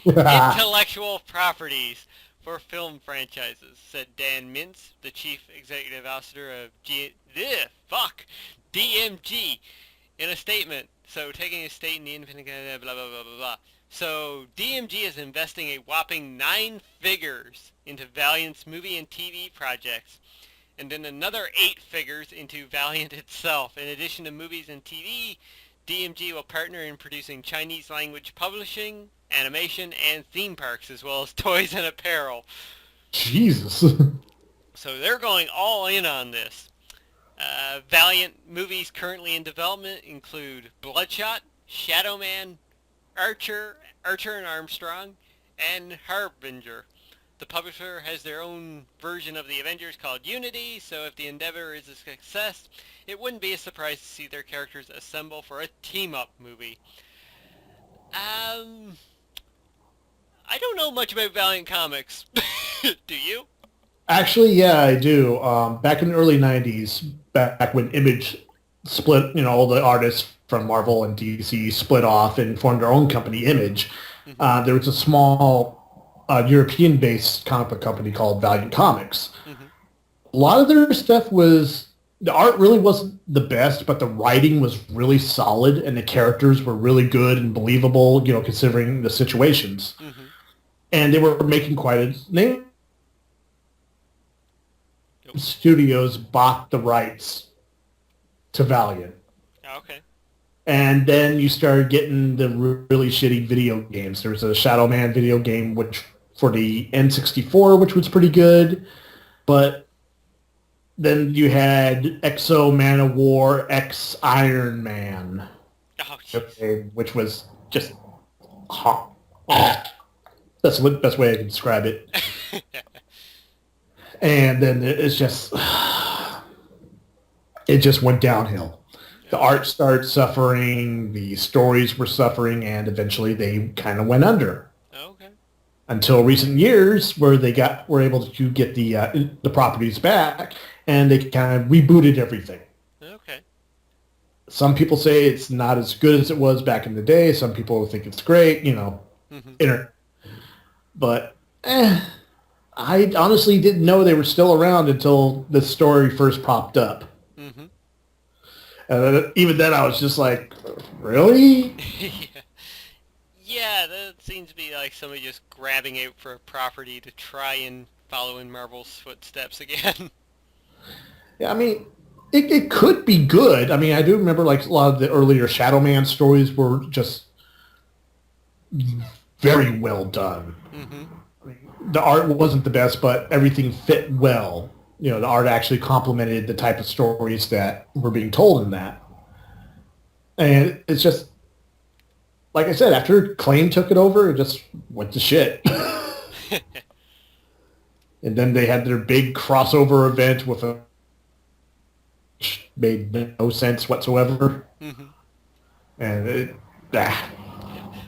Speaker 1: intellectual properties for film franchises, said Dan Mintz, the chief executive officer of DMG, in a statement. So, taking a state in the independent, blah, blah, blah, blah, blah. So, DMG is investing a whopping 9 figures into Valiant's movie and TV projects, and then another 8 figures into Valiant itself. In addition to movies and TV, DMG will partner in producing Chinese language publishing, animation, and theme parks, as well as toys and apparel.
Speaker 2: Jesus.
Speaker 1: So they're going all in on this. Valiant movies currently in development include Bloodshot, Shadow Man, Archer and Armstrong, and Harbinger. The publisher has their own version of the Avengers called Unity, so if the endeavor is a success, it wouldn't be a surprise to see their characters assemble for a team-up movie. I don't know much about Valiant Comics. Do you?
Speaker 2: Actually, yeah, I do. Back in the early 90s, back when Image split, all the artists from Marvel and DC split off and formed their own company, Image, there was a small European-based comic book company called Valiant Comics. Mm-hmm. A lot of their stuff the art really wasn't the best, but the writing was really solid, and the characters were really good and believable, considering the situations. Mm-hmm. And they were making quite a name. Yep. Studios bought the rights to Valiant.
Speaker 1: Okay.
Speaker 2: And then you started getting the really shitty video games. There was a Shadow Man video game, which for the N64, which was pretty good. But then you had Exo Man of War X Iron Man, which was just hot. That's the best way I can describe it. And then it just went downhill. The art started suffering, the stories were suffering, and eventually they kind of went under.
Speaker 1: Okay.
Speaker 2: Until recent years, where they were able to get the properties back, and they kind of rebooted everything.
Speaker 1: Okay. Some
Speaker 2: people say it's not as good as it was back in the day. Some people think it's great, Mm-hmm. But I honestly didn't know they were still around until the story first popped up. Mm-hmm. Even then, I was just like, really?
Speaker 1: Yeah, that seems to be like somebody just grabbing it for a property to try and follow in Marvel's footsteps again.
Speaker 2: Yeah, I mean, it could be good. I mean, I do remember like a lot of the earlier Shadow Man stories were just very well done. Mm-hmm. I mean, the art wasn't the best, but everything fit well. The art actually complemented the type of stories that were being told in that. And it's just, like I said, after Acclaim took it over, it just went to shit. And then they had their big crossover event with which made no sense whatsoever. Mm-hmm. And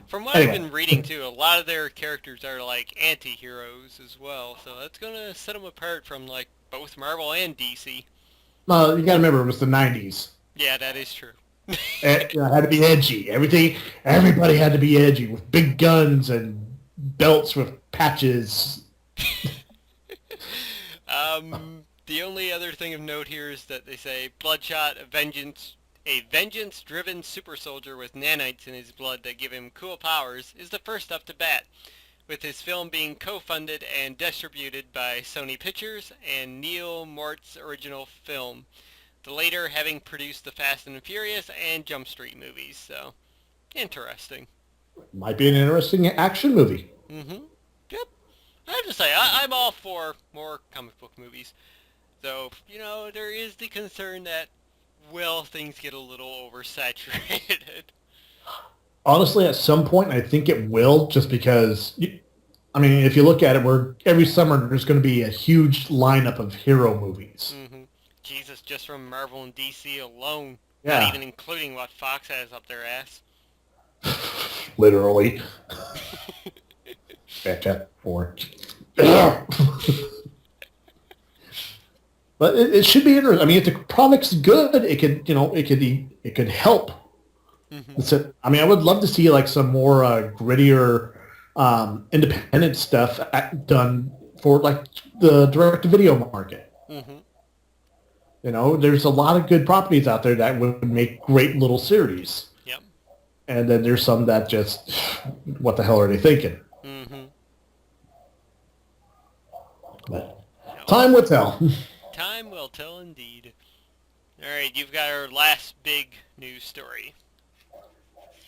Speaker 1: From what I've been reading, too, a lot of their characters are like anti-heroes as well. So that's going to set them apart from like both Marvel and DC.
Speaker 2: You got to remember, it was the 90s.
Speaker 1: Yeah, that is true.
Speaker 2: It had to be edgy. Everybody had to be edgy with big guns and belts with patches.
Speaker 1: The only other thing of note here is that they say Bloodshot, a vengeance-driven super soldier with nanites in his blood that give him cool powers, is the first up to bat, with his film being co-funded and distributed by Sony Pictures and Neil Mort's original film, the later having produced the Fast and the Furious and Jump Street movies. So, interesting.
Speaker 2: Might be an interesting action movie.
Speaker 1: Mm-hmm. Yep. I have to say, I'm all for more comic book movies. Though, there is the concern that, things get a little oversaturated.
Speaker 2: Honestly, at some point, I think it will, just because, if you look at it, every summer there's going to be a huge lineup of hero movies.
Speaker 1: Mm-hmm. Jesus, just from Marvel and DC alone.
Speaker 2: Yeah.
Speaker 1: Not even including what Fox has up their ass.
Speaker 2: Literally. Fantastic Four. But it should be interesting. I mean, if the product's good, it could help. Mm-hmm. I mean, I would love to see like some more grittier, independent stuff done for like the direct-to-video market. Mm-hmm. You know, there's a lot of good properties out there that would make great little series.
Speaker 1: Yep.
Speaker 2: And then there's some that just, what the hell are they thinking? Mm-hmm. But time will tell.
Speaker 1: Time will tell indeed. All right, you've got our last big news story.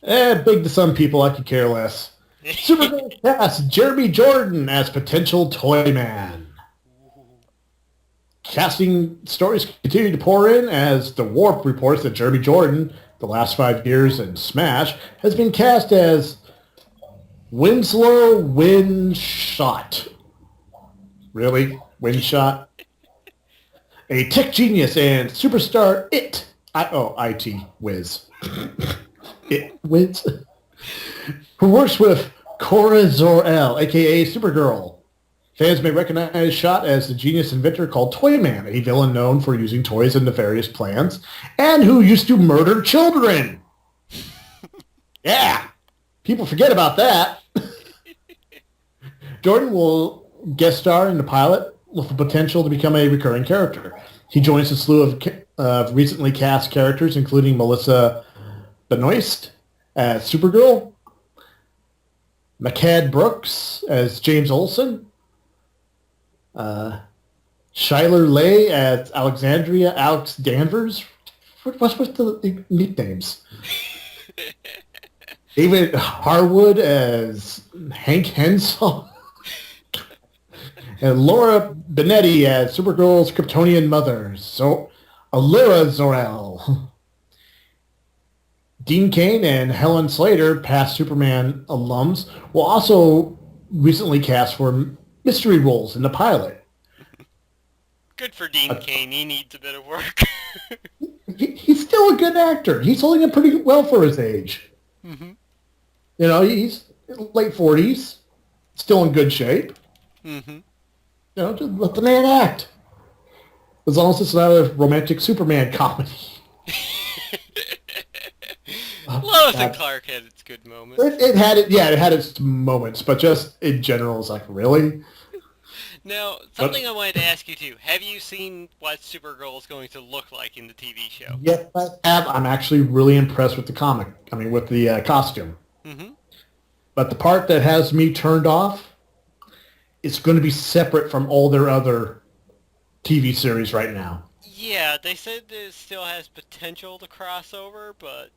Speaker 2: Big to some people, I could care less. Supergirl cast Jeremy Jordan as potential Toy Man. Casting stories continue to pour in as The Warp reports that Jeremy Jordan, the last 5 years in Smash, has been cast as Winslow Windshot. Really? Windshot? A tech genius and superstar IT Wiz. It Wiz. Who works with Cora Zor-El, a.k.a. Supergirl. Fans may recognize Shot as the genius inventor called Toyman, a villain known for using toys in nefarious plans, and who used to murder children. Yeah, people forget about that. Jordan will guest star in the pilot with the potential to become a recurring character. He joins a slew of recently cast characters, including Melissa Benoist as Supergirl, MacLeod Brooks as James Olsen, Shyler Leigh as Alexandria Alex Danvers. What's the nicknames? David Harwood as Hank Henshaw. And Laura Benetti as Supergirl's Kryptonian mother, Allura Zor-El. Dean Cain and Helen Slater, past Superman alums, will also recently cast for mystery roles in the pilot.
Speaker 1: Good for Dean Cain. He needs a bit of work.
Speaker 2: He's still a good actor. He's holding it pretty well for his age. Mm-hmm. You know, he's late 40s, still in good shape. Mm-hmm. You know, just let the man act. As long as it's not a romantic Superman comedy.
Speaker 1: Lois and Clark had its good moments.
Speaker 2: It had its moments, but just in general, it's like, really?
Speaker 1: Now, something I wanted to ask you too. Have you seen what Supergirl is going to look like in the TV show?
Speaker 2: Yes, I have. I'm actually really impressed with the comic. I mean, with the costume. Mm-hmm. But the part that has me turned off, it's going to be separate from all their other TV series right now.
Speaker 1: Yeah, they said it still has potential to cross over, but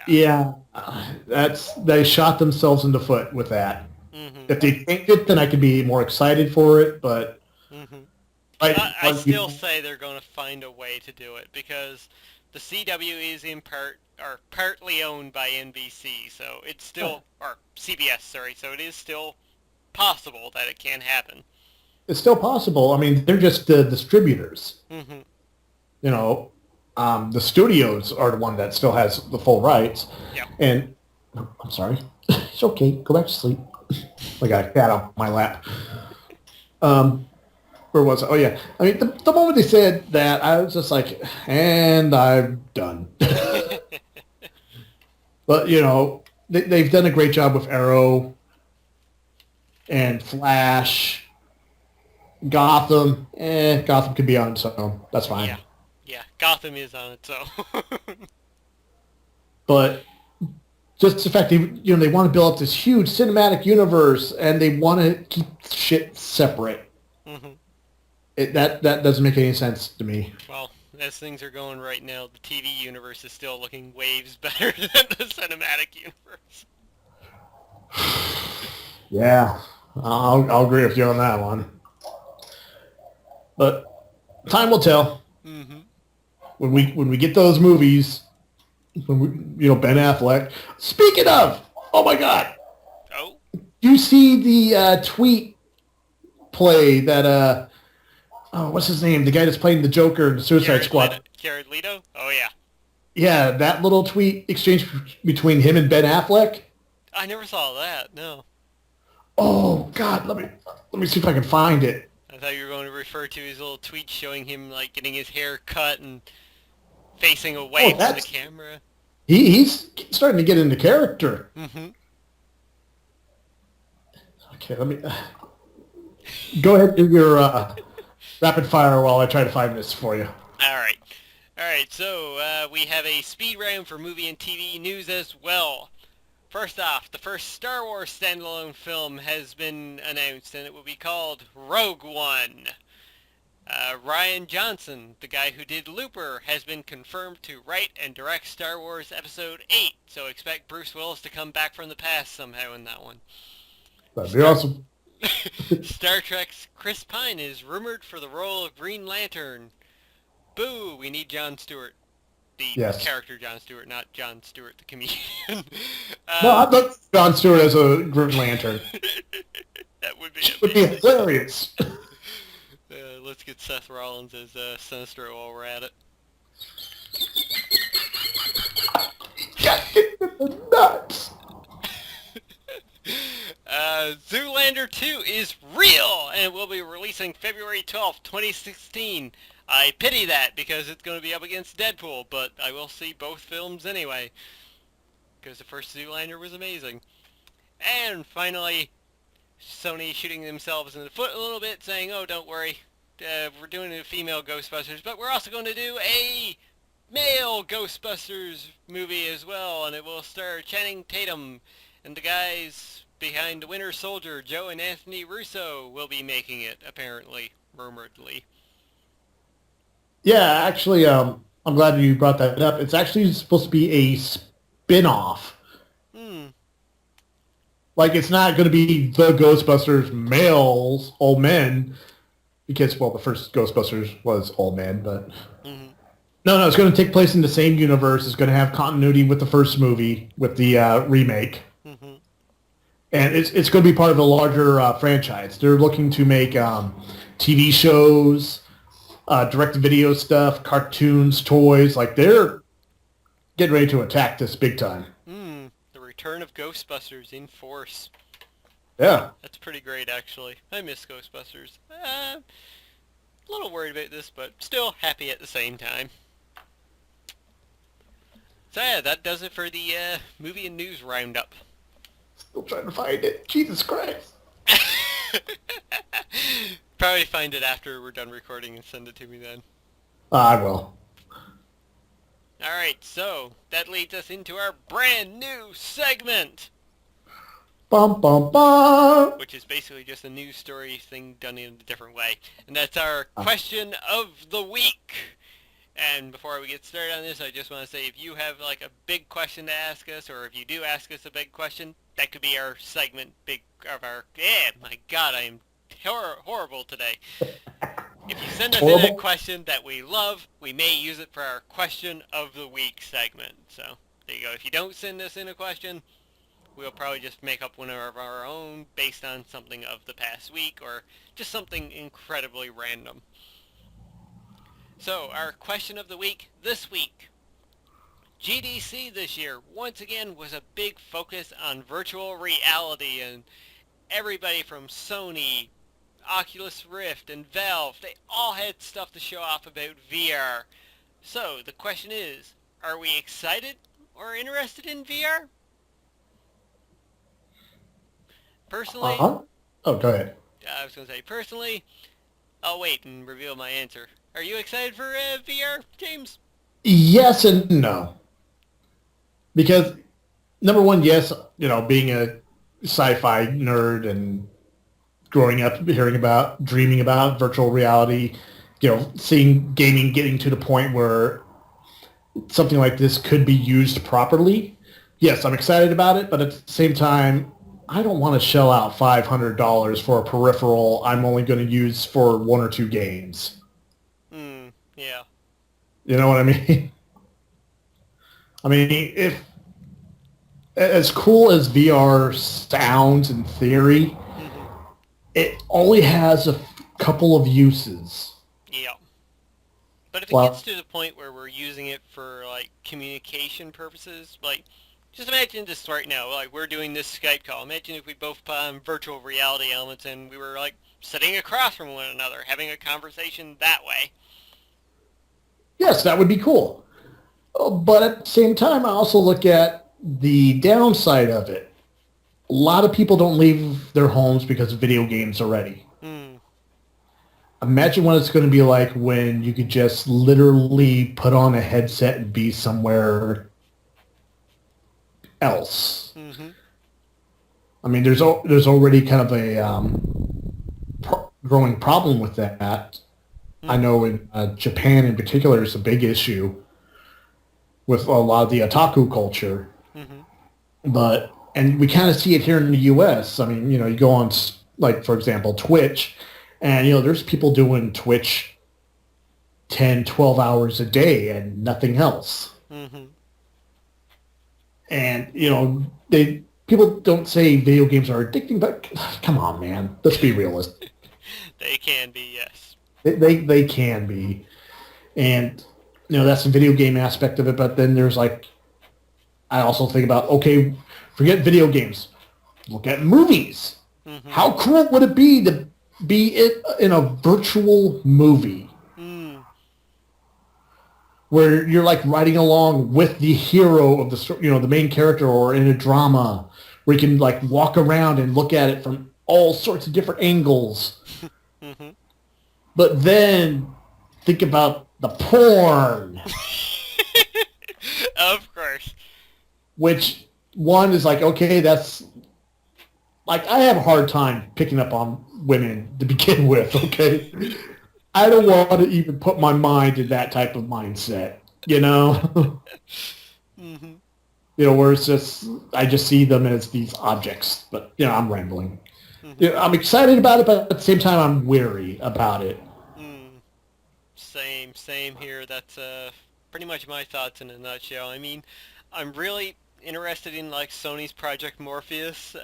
Speaker 2: yeah. They shot themselves in the foot with that. Mm-hmm. If they changed it, then I could be more excited for it, but
Speaker 1: mm-hmm. I still say they're going to find a way to do it because the CW is partly owned by NBC, so it's still or CBS, sorry, so it is still possible that it can happen.
Speaker 2: It's still possible. I mean, they're just the distributors. Mm-hmm. You know, the studios are the one that still has the full rights.
Speaker 1: Yeah.
Speaker 2: And I'm sorry. It's okay. Go back to sleep. I got a cat on my lap. Where was it? Oh, yeah. I mean, the moment they said that, I was just like, and I'm done. But, you know, they've done a great job with Arrow and Flash, Gotham. Gotham could be on its own. That's fine.
Speaker 1: Yeah, Gotham is on its own.
Speaker 2: But just the fact they want to build up this huge cinematic universe and they want to keep shit separate. Mm-hmm. That doesn't make any sense to me.
Speaker 1: Well, as things are going right now, the TV universe is still looking waves better than the cinematic universe.
Speaker 2: Yeah, I'll agree with you on that one. But time will tell. Mm-hmm. When we get those movies, Ben Affleck. Speaking of, oh my God!
Speaker 1: Oh,
Speaker 2: you see the tweet play that what's his name? The guy that's playing the Joker in the Suicide Squad.
Speaker 1: Jared Leto? Oh, yeah.
Speaker 2: Yeah, that little tweet exchange between him and Ben Affleck.
Speaker 1: I never saw that, no.
Speaker 2: Oh, God, let me see if I can find it.
Speaker 1: I thought you were going to refer to his little tweet showing him, like, getting his hair cut and facing away from the camera.
Speaker 2: He's starting to get into character.
Speaker 1: Mm-hmm.
Speaker 2: Okay, let me... go ahead and do your rapid fire while I try to find this for you.
Speaker 1: All right, so we have a speed round for movie and TV news as well. First off, the first Star Wars standalone film has been announced, and it will be called Rogue One. Rian Johnson, the guy who did Looper, has been confirmed to write and direct Star Wars Episode 8, so expect Bruce Willis to come back from the past somehow in that one.
Speaker 2: That'd be awesome.
Speaker 1: Star Trek's Chris Pine is rumored for the role of Green Lantern. Boo, we need Jon Stewart. The character Jon Stewart, not Jon Stewart the comedian.
Speaker 2: No, I thought Jon Stewart as a Green Lantern.
Speaker 1: That would be
Speaker 2: hilarious.
Speaker 1: Let's get Seth Rollins as Sinestro while we're at it.
Speaker 2: Nuts.
Speaker 1: Zoolander 2 is real and will be releasing February 12th, 2016. I pity that because it's going to be up against Deadpool, but I will see both films anyway because the first Zoolander was amazing. And finally, Sony shooting themselves in the foot a little bit, saying, oh, don't worry, we're doing a female Ghostbusters, but we're also going to do a male Ghostbusters movie as well, and it will star Channing Tatum, and the guys behind The Winter Soldier, Joe and Anthony Russo, will be making it, apparently, rumoredly.
Speaker 2: Yeah, actually, I'm glad you brought that up. It's actually supposed to be a spin-off. Like, it's not going to be the Ghostbusters males, old men, because, well, the first Ghostbusters was old men, but... No, it's going to take place in the same universe. It's going to have continuity with the first movie, with the remake. And it's going to be part of a larger franchise. They're looking to make TV shows, direct-to-video stuff, cartoons, toys. Like, they're getting ready to attack this big time.
Speaker 1: The return of Ghostbusters in force.
Speaker 2: Yeah.
Speaker 1: That's pretty great, actually. I miss Ghostbusters. A little worried about this, but still happy at the same time. So yeah, that does it for the movie and news roundup.
Speaker 2: Still trying to find it. Jesus Christ.
Speaker 1: Probably find it after we're done recording and send it to me then.
Speaker 2: I will.
Speaker 1: Alright, so that leads us into our brand new segment.
Speaker 2: Bum, bum, bum.
Speaker 1: Which is basically just a news story thing done in a different way. And that's our question of the week. And before we get started on this, I just want to say if you have like a big question to ask us, or if you do ask us a big question, that could be our segment, my God, I am horrible today. If you send us in a question that we love, we may use it for our question of the week segment. So there you go. If you don't send us in a question, we'll probably just make up one of our own based on something of the past week or just something incredibly random. So our question of the week this week. GDC this year once again was a big focus on virtual reality, and everybody from Sony, Oculus Rift, and Valve, they all had stuff to show off about VR. So the question is, are we excited or interested in VR? Personally...
Speaker 2: Oh, go ahead.
Speaker 1: I was going to say, personally, I'll wait and reveal my answer. Are you excited for VR, James?
Speaker 2: Yes and no. Because, number one, yes, being a sci-fi nerd and growing up hearing about, dreaming about virtual reality, seeing gaming getting to the point where something like this could be used properly. Yes, I'm excited about it, but at the same time, I don't want to shell out $500 for a peripheral I'm only going to use for one or two games.
Speaker 1: Yeah.
Speaker 2: You know what I mean? I mean, if as cool as VR sounds in theory, it only has a couple of uses.
Speaker 1: Yeah. But if it gets
Speaker 2: Well,
Speaker 1: to the point where we're using it for, like, communication purposes, like, just imagine this right now, like, we're doing this Skype call. Imagine if we both put on virtual reality elements and we were, like, sitting across from one another, having a conversation that way.
Speaker 2: yes, that would be cool. But at the same time, I also look at the downside of it. A lot of people don't leave their homes because of video games already.
Speaker 1: Hmm.
Speaker 2: Imagine what it's going to be like when you could just literally put on a headset and be somewhere else.
Speaker 1: Mm-hmm.
Speaker 2: I mean, there's already kind of a growing problem with that. I
Speaker 1: Mm-hmm.
Speaker 2: know in Japan in particular, it's a big issue with a lot of the otaku culture.
Speaker 1: Mm-hmm.
Speaker 2: And we kind of see it here in the U.S. I mean, you go on, like, for example, Twitch, and, there's people doing Twitch 10, 12 hours a day and nothing else.
Speaker 1: Mm-hmm.
Speaker 2: And, people don't say video games are addicting, but come on, man. Let's be realistic.
Speaker 1: They can be, yes.
Speaker 2: They can be. And, that's the video game aspect of it. But then there's, like, I also think about, okay, forget video games. Look at movies.
Speaker 1: Mm-hmm.
Speaker 2: How cool would it be to be in a virtual movie where you're, like, riding along with the hero of the main character, or in a drama where you can, like, walk around and look at it from all sorts of different angles.
Speaker 1: Mm-hmm.
Speaker 2: But then think about the porn,
Speaker 1: Of course.
Speaker 2: which one is like, okay, that's like, I have a hard time picking up on women to begin with, okay? I don't want to even put my mind in that type of mindset,
Speaker 1: Mm-hmm.
Speaker 2: where it's just, I just see them as these objects, but, I'm rambling.
Speaker 1: Mm-hmm.
Speaker 2: I'm excited about it, but at the same time, I'm wary about it.
Speaker 1: Same here. That's pretty much my thoughts in a nutshell. I mean, I'm really interested in, like, Sony's Project Morpheus.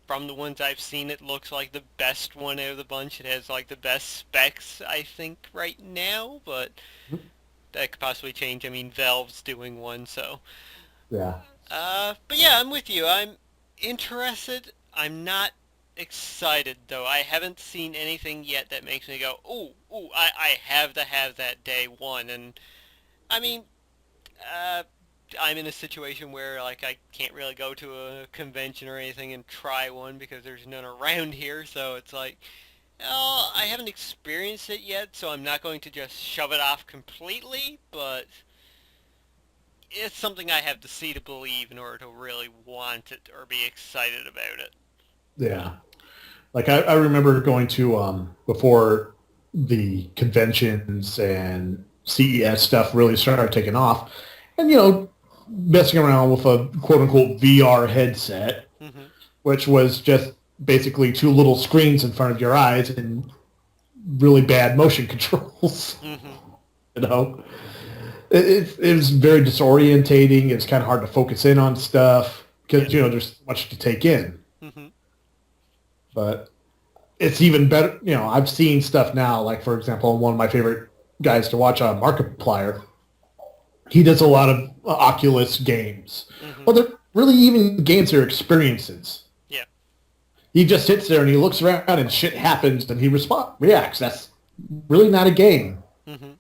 Speaker 1: From the ones I've seen, it looks like the best one out of the bunch. It has, like, the best specs, I think, right now, but that could possibly change. I mean, Valve's doing one, so.
Speaker 2: Yeah.
Speaker 1: But yeah, I'm with you. I'm interested. I'm not excited, though. I haven't seen anything yet that makes me go, ooh, I have to have that day one. And, I mean, I'm in a situation where, like, I can't really go to a convention or anything and try one because there's none around here, so it's like, oh, I haven't experienced it yet, so I'm not going to just shove it off completely, but it's something I have to see to believe in order to really want it or be excited about it.
Speaker 2: Yeah. Like, I remember going to, before the conventions and CES stuff really started taking off, and, messing around with a quote-unquote VR headset,
Speaker 1: Mm-hmm.
Speaker 2: which was just basically two little screens in front of your eyes and really bad motion controls.
Speaker 1: Mm-hmm.
Speaker 2: It was very disorientating. It's kind of hard to focus in on stuff because, there's so much to take in.
Speaker 1: Mm-hmm.
Speaker 2: But it's even better. I've seen stuff now, like, for example, one of my favorite guys to watch, Markiplier, he does a lot of Oculus games.
Speaker 1: Mm-hmm.
Speaker 2: Well, they're really even games, they're experiences.
Speaker 1: Yeah.
Speaker 2: He just sits there and he looks around and shit happens and he reacts. That's really not a game.
Speaker 1: Mm-hmm.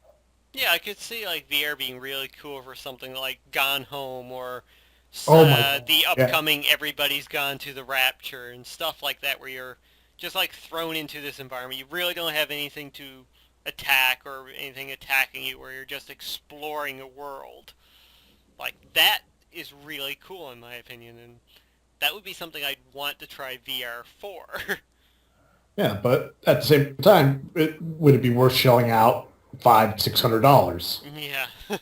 Speaker 1: Yeah, I could see, like, VR being really cool for something like Gone Home or the upcoming Everybody's Gone to the Rapture and stuff like that, where you're just, like, thrown into this environment. You really don't have anything to attack or anything attacking you, where you're just exploring a world. Like, that is really cool in my opinion, and that would be something I'd want to try VR for.
Speaker 2: Yeah, but at the same time, would it be worth shelling out $500-$600?
Speaker 1: Yeah.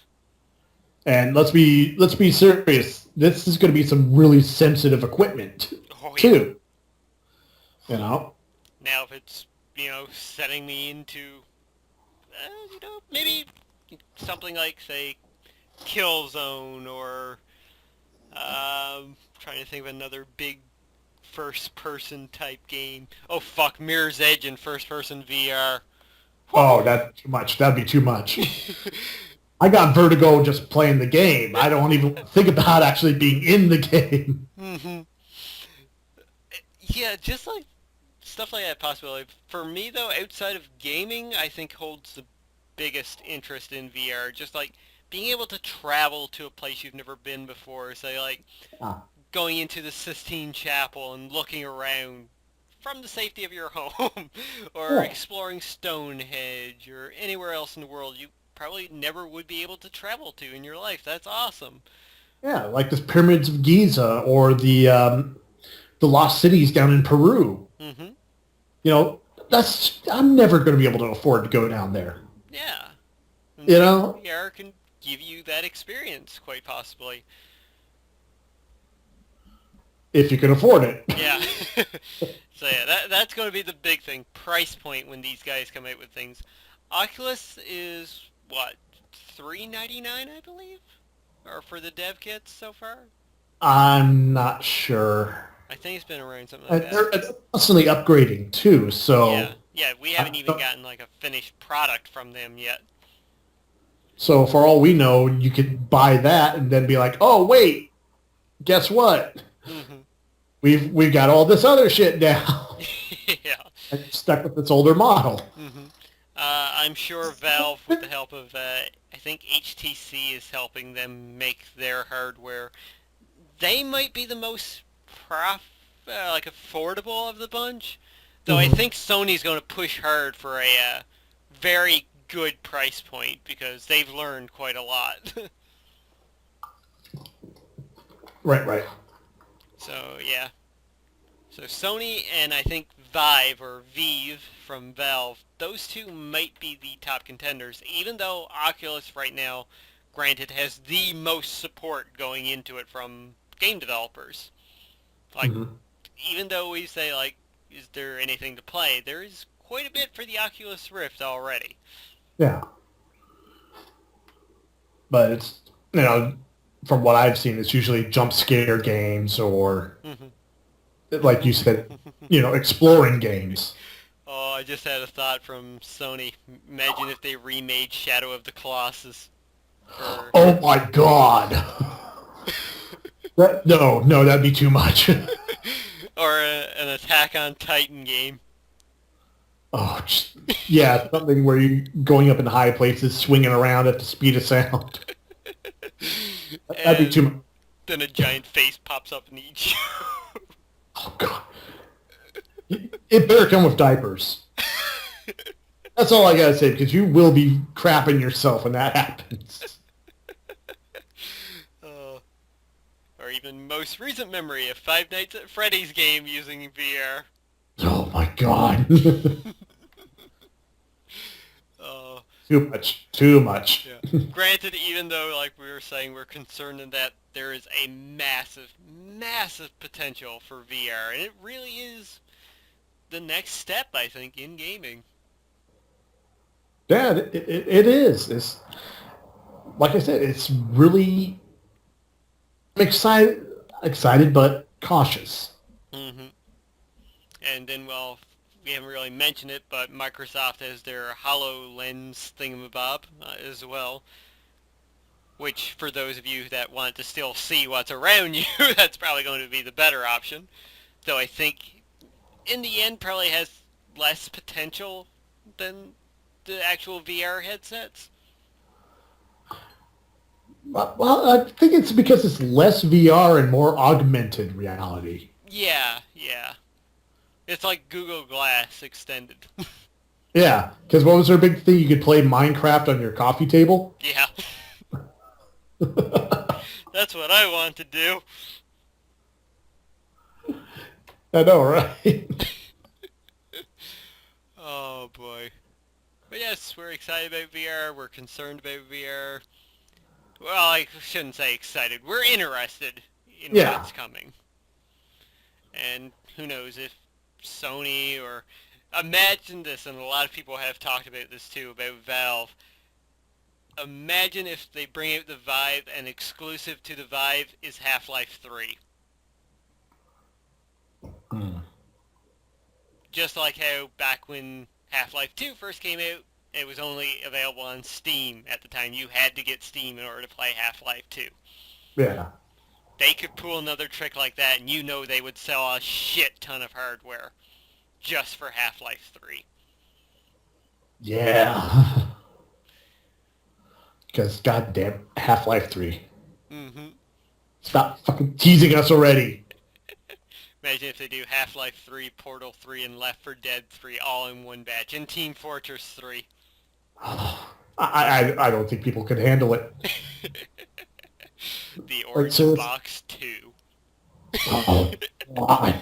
Speaker 2: And let's be serious. This is going to be some really sensitive equipment too. Now,
Speaker 1: if it's setting me into maybe something like, say, Killzone, or trying to think of another big first-person type game. Oh fuck, Mirror's Edge in first-person VR.
Speaker 2: Oh, that's too much. That'd be too much. I got vertigo just playing the game. I don't even think about actually being in the game.
Speaker 1: Mm-hmm. Yeah, just like stuff like that possibility. For me, though, outside of gaming, I think holds the biggest interest in VR. Just like being able to travel to a place you've never been before. Say, like
Speaker 2: Ah,
Speaker 1: going into the Sistine Chapel and looking around from the safety of your home, or
Speaker 2: yeah.
Speaker 1: exploring Stonehenge, or anywhere else in the world you probably never would be able to travel to in your life. That's awesome.
Speaker 2: Yeah, like the pyramids of Giza or the lost cities down in Peru.
Speaker 1: Mm-hmm.
Speaker 2: You know, I'm never going to be able to afford to go down there.
Speaker 1: Yeah. And
Speaker 2: You know,
Speaker 1: VR can give you that experience, quite possibly.
Speaker 2: if you can afford it.
Speaker 1: Yeah. So yeah, that's going to be the big thing. Price point when these guys come out with things. Oculus is what, $3.99, I believe, or for the dev kits so far.
Speaker 2: I'm not sure.
Speaker 1: I think it's been around something like
Speaker 2: And
Speaker 1: that.
Speaker 2: they're constantly upgrading too,
Speaker 1: Yeah,
Speaker 2: so
Speaker 1: yeah. We haven't even gotten like a finished product from them yet.
Speaker 2: so for all we know, you could buy that and then be like, oh wait, guess what?
Speaker 1: Hmm.
Speaker 2: We've got all this other shit now.
Speaker 1: Yeah.
Speaker 2: And stuck with its older model.
Speaker 1: Hmm. I'm sure Valve, with the help of I think HTC, is helping them make their hardware. They might be the most like affordable of the bunch, though I
Speaker 2: Mm-hmm.
Speaker 1: think Sony's going to push hard for a very good price point because they've learned quite a lot.
Speaker 2: Right.
Speaker 1: So yeah, so Sony and I think Vive or Vive from Valve, those two might be the top contenders, even though Oculus right now, granted, has the most support going into it from game developers. Like,
Speaker 2: Mm-hmm.
Speaker 1: even though we say, like, is there anything to play, there is quite a bit for the Oculus Rift already.
Speaker 2: Yeah. But it's, from what I've seen, it's usually jump scare games or,
Speaker 1: Hmm.
Speaker 2: like you said, exploring games.
Speaker 1: Oh, I just had a thought from Sony. Imagine if they remade Shadow of the Colossus for...
Speaker 2: Oh my god. No, that'd be too much.
Speaker 1: or an Attack on Titan game.
Speaker 2: Oh, yeah, something where you're going up in high places, swinging around at the speed of sound. That'd be too much.
Speaker 1: And then a giant face pops up and eats you.
Speaker 2: Oh god. It better come with diapers. That's all I gotta say, because you will be crapping yourself when that happens.
Speaker 1: Or even most recent memory, a Five Nights at Freddy's game using VR.
Speaker 2: Oh my god.
Speaker 1: Uh,
Speaker 2: Too much.
Speaker 1: yeah. Granted, even though, like we were saying, we're concerned in that there is a massive, massive potential for VR, and it really is the next step, I think, in gaming.
Speaker 2: Yeah, it is. It's, like I said, it's really excited but cautious.
Speaker 1: Hmm. And then, well, we haven't really mentioned it, but Microsoft has their HoloLens thingamabob as well. Which, for those of you that want to still see what's around you, that's probably going to be the better option. Though I think, in the end, probably has less potential than the actual VR headsets.
Speaker 2: Well, I think it's because it's less VR and more augmented reality.
Speaker 1: Yeah. It's like Google Glass extended.
Speaker 2: Yeah, because what was their big thing? You could play Minecraft on your coffee table?
Speaker 1: Yeah. That's what I want to do.
Speaker 2: I know, right?
Speaker 1: Oh boy. But yes, we're excited about VR. We're concerned about VR. Well, I shouldn't say excited. We're interested in what's coming. And who knows if Sony or... Imagine this, and a lot of people have talked about this too, about Valve. Imagine if they bring out the Vive and exclusive to the Vive is Half-Life 3. Just like how back when Half-Life 2 first came out, it was only available on Steam at the time. You had to get Steam in order to play Half-Life 2.
Speaker 2: Yeah.
Speaker 1: They could pull another trick like that, and they would sell a shit ton of hardware just for Half-Life 3.
Speaker 2: Yeah. Because, goddamn, Half-Life 3.
Speaker 1: Mm-hmm.
Speaker 2: Stop fucking teasing us already.
Speaker 1: Imagine if they do Half-Life 3, Portal 3, and Left 4 Dead 3 all in one batch, and Team Fortress 3.
Speaker 2: I don't think people could handle it.
Speaker 1: The Orange Box 2.
Speaker 2: Oh, why?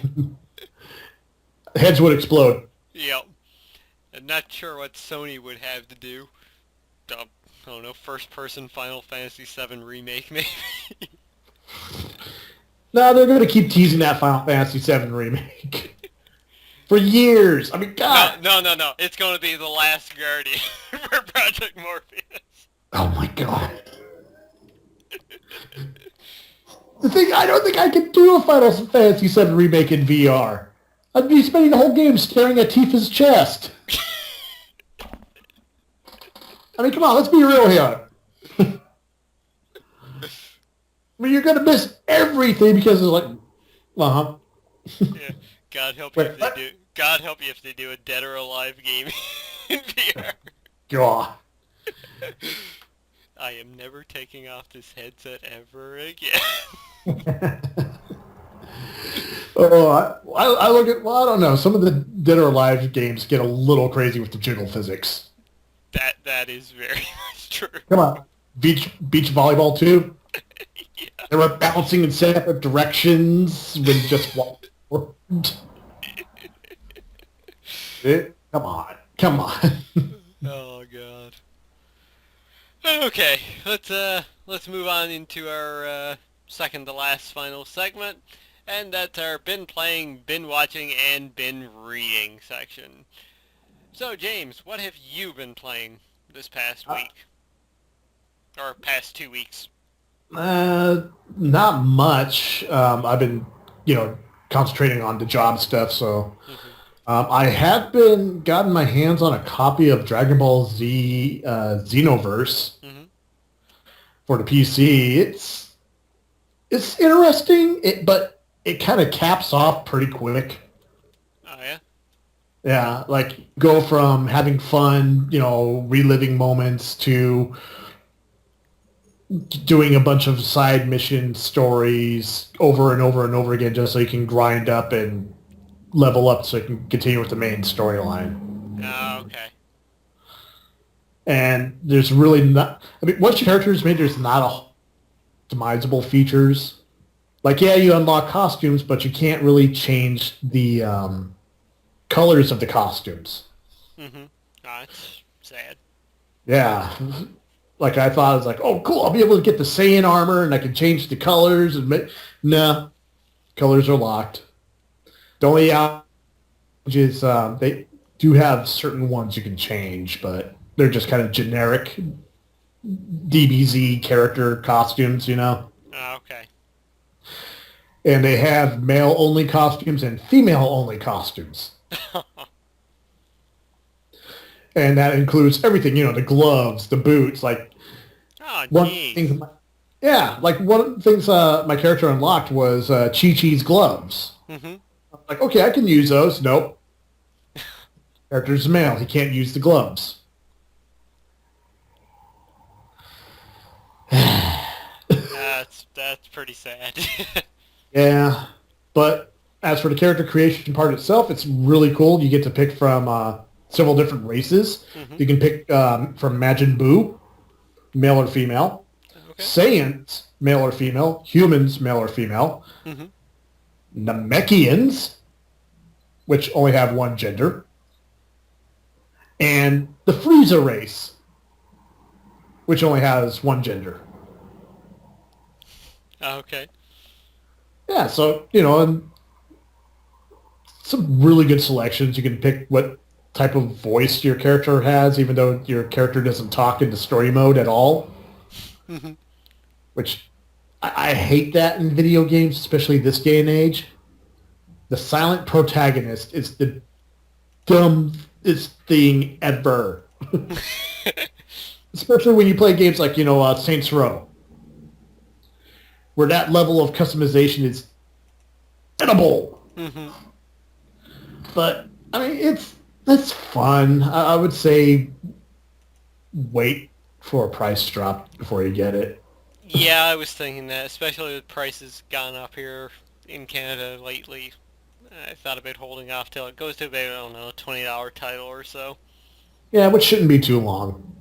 Speaker 2: Heads would explode.
Speaker 1: Yep. I'm not sure what Sony would have to do. I don't know, first-person Final Fantasy VII Remake, maybe?
Speaker 2: No, they're going to keep teasing that Final Fantasy VII Remake. For years. I mean, God.
Speaker 1: No. It's going to be The Last Guardian for Project Morpheus.
Speaker 2: Oh, my God. The thing, I don't think I could do a Final Fantasy VII Remake in VR. I'd be spending the whole game staring at Tifa's chest. I mean, come on, let's be real here. I mean, you're going to miss everything because it's like, uh-huh.
Speaker 1: Yeah, God help you if they do. God help you if they do a Dead or Alive game in VR.
Speaker 2: God.
Speaker 1: I am never taking off this headset ever again.
Speaker 2: Oh, I look at, well, I don't know. Some of the Dead or Alive games get a little crazy with the jiggle physics.
Speaker 1: That is very much true.
Speaker 2: Come on. Beach volleyball too?
Speaker 1: Yeah.
Speaker 2: They were bouncing in separate directions when just one forward. Come on.
Speaker 1: Oh God. Okay, let's move on into our second to last final segment, and that's our been playing, been watching, and been reading section. So James, what have you been playing this past week? Or past 2 weeks?
Speaker 2: Not much. I've been, concentrating on the job stuff, so... I have gotten my hands on a copy of Dragon Ball Z Xenoverse for the PC. It's interesting, but it kind of caps off pretty quick.
Speaker 1: Oh, yeah?
Speaker 2: Yeah, like go from having fun, reliving moments to doing a bunch of side mission stories over and over and over again just so you can grind up and level up so you can continue with the main storyline.
Speaker 1: Oh, okay.
Speaker 2: And there's really not... I mean, once your character is made, there's not a customizable features. Like, yeah, you unlock costumes, but you can't really change the colors of the costumes. Mm-hmm.
Speaker 1: Oh, that's sad.
Speaker 2: Yeah. Like, I thought, I was like, oh, cool, I'll be able to get the Saiyan armor, and I can change the colors. Nah. Colors are locked. The only is they do have certain ones you can change, but they're just kind of generic DBZ character costumes,
Speaker 1: Oh, okay.
Speaker 2: And they have male-only costumes and female-only costumes. And that includes everything, the gloves, the boots, like...
Speaker 1: Oh,
Speaker 2: one
Speaker 1: geez.
Speaker 2: thing, like one of the things my character unlocked was Chi-Chi's gloves. Mm-hmm. Like, okay, I can use those. Nope. Character's male. He can't use the gloves.
Speaker 1: That's pretty sad.
Speaker 2: Yeah. But as for the character creation part itself, it's really cool. You get to pick from several different races. Mm-hmm. You can pick from Majin Buu, male or female. Okay. Saiyans, male or female. Humans, male or female. Mm-hmm. Namekians, which only have one gender, and the Frieza race, which only has one gender.
Speaker 1: Okay.
Speaker 2: Yeah, so, and some really good selections. You can pick what type of voice your character has, even though your character doesn't talk in the story mode at all, which... I hate that in video games, especially this day and age. The silent protagonist is the dumbest thing ever. Especially when you play games like, Saints Row, where that level of customization is edible.
Speaker 1: Mm-hmm.
Speaker 2: But, I mean, it's fun. I would say wait for a price drop before you get it.
Speaker 1: Yeah, I was thinking that, especially with prices gone up here in Canada lately. I thought about holding off till it goes to about, I don't know, a $20 title or so.
Speaker 2: Yeah, which shouldn't be too long.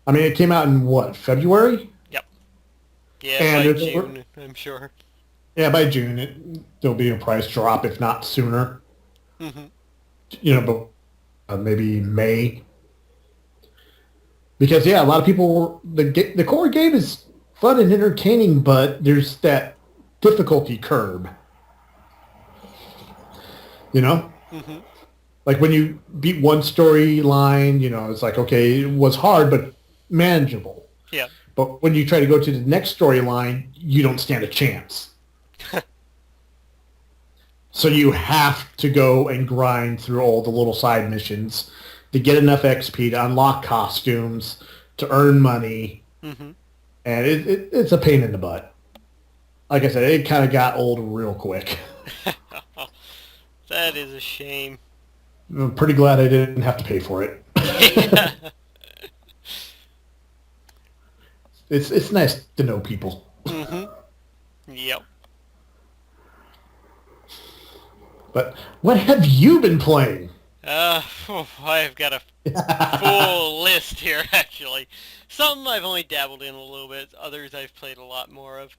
Speaker 2: I mean, it came out in, what, February?
Speaker 1: Yep. Yeah,
Speaker 2: And
Speaker 1: by June, I'm sure.
Speaker 2: Yeah, by June, there'll be a price drop, if not sooner.
Speaker 1: Mm-hmm.
Speaker 2: But maybe May. Because, yeah, a lot of people, the core game is fun and entertaining, but there's that difficulty curve.
Speaker 1: Mm-hmm.
Speaker 2: Like when you beat one storyline, it's like, okay, it was hard, but manageable.
Speaker 1: Yeah.
Speaker 2: But when you try to go to the next storyline, you don't stand a chance. So you have to go and grind through all the little side missions to get enough XP to unlock costumes, to earn money.
Speaker 1: Mm-hmm.
Speaker 2: And it's a pain in the butt. Like I said, it kind of got old real quick.
Speaker 1: That is a shame.
Speaker 2: I'm pretty glad I didn't have to pay for it. It's nice to know people.
Speaker 1: Mm-hmm. Yep.
Speaker 2: But what have you been playing?
Speaker 1: I've got a full list here, actually. Some I've only dabbled in a little bit. Others I've played a lot more of.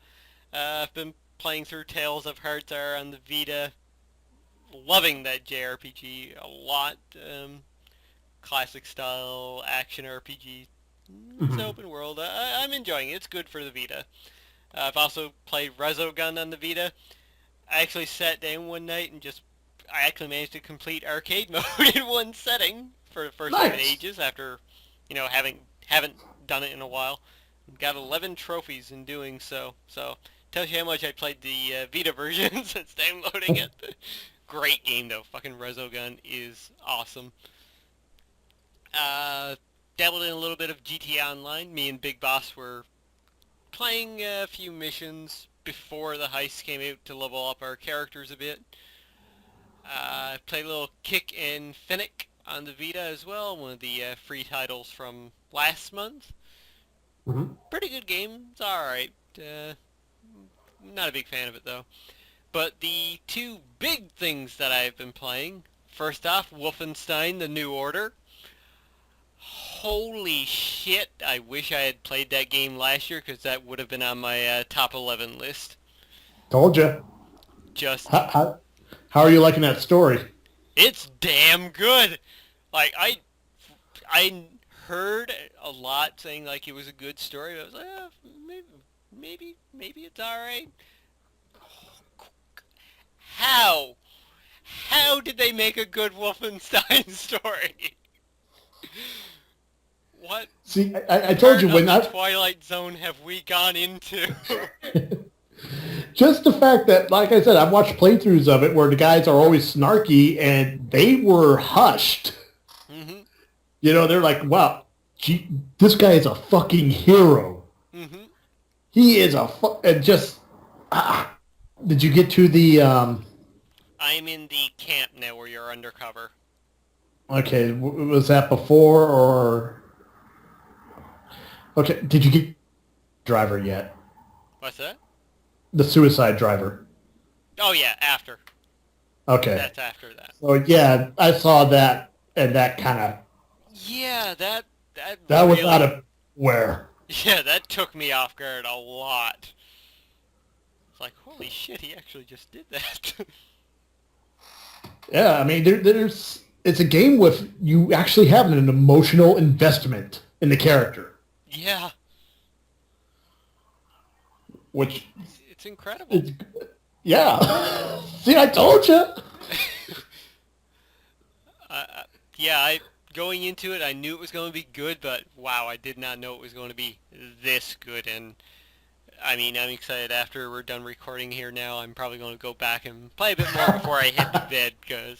Speaker 1: I've been playing through Tales of Heartsire on the Vita. Loving that JRPG a lot. Classic style action RPG. It's open world. I'm enjoying it. It's good for the Vita. I've also played Resogun on the Vita. I actually sat down one night and I actually managed to complete arcade mode in one setting for the first time in ages after, haven't done it in a while. Got 11 trophies in doing so. So, tells you how much I played the Vita version since downloading it. Great game though. Fucking Resogun is awesome. Dabbled in a little bit of GTA Online. Me and Big Boss were playing a few missions before the heist came out to level up our characters a bit. Played a little Kick and Finnick on the Vita as well, one of the free titles from last month.
Speaker 2: Mm-hmm.
Speaker 1: Pretty good game. It's alright. Not a big fan of it though. But the two big things that I've been playing, first off, Wolfenstein: The New Order. Holy shit, I wish I had played that game last year because that would have been on my top 11 list.
Speaker 2: Told you.
Speaker 1: Just
Speaker 2: How are you liking that story?
Speaker 1: It's damn good. Like I heard a lot saying like it was a good story. But I was like, maybe it's all right. How did they make a good Wolfenstein story? What?
Speaker 2: See, I told you when
Speaker 1: the Twilight Zone have we gone into?
Speaker 2: Just the fact that, like I said, I've watched playthroughs of it where the guys are always snarky and they were hushed.
Speaker 1: Mm-hmm.
Speaker 2: They're like, wow, gee, this guy is a fucking hero.
Speaker 1: Mm-hmm.
Speaker 2: He is and just, did you get to the,
Speaker 1: I'm in the camp now where you're undercover.
Speaker 2: Okay, was that before or... Okay, did you get driver yet?
Speaker 1: What's that?
Speaker 2: The suicide driver.
Speaker 1: Oh yeah, after.
Speaker 2: Okay.
Speaker 1: That's after that.
Speaker 2: So yeah, I saw that, and that kind of...
Speaker 1: Yeah, that
Speaker 2: was
Speaker 1: really,
Speaker 2: out of where.
Speaker 1: Yeah, that took me off guard a lot. It's like, holy shit, he actually just did that.
Speaker 2: Yeah, I mean, it's a game with you actually having an emotional investment in the character.
Speaker 1: Yeah.
Speaker 2: Which...
Speaker 1: It's incredible.
Speaker 2: Yeah. See, I told you.
Speaker 1: Going into it, I knew it was going to be good, but wow, I did not know it was going to be this good. And I mean, I'm excited. After we're done recording here now, I'm probably going to go back and play a bit more before I head to bed, because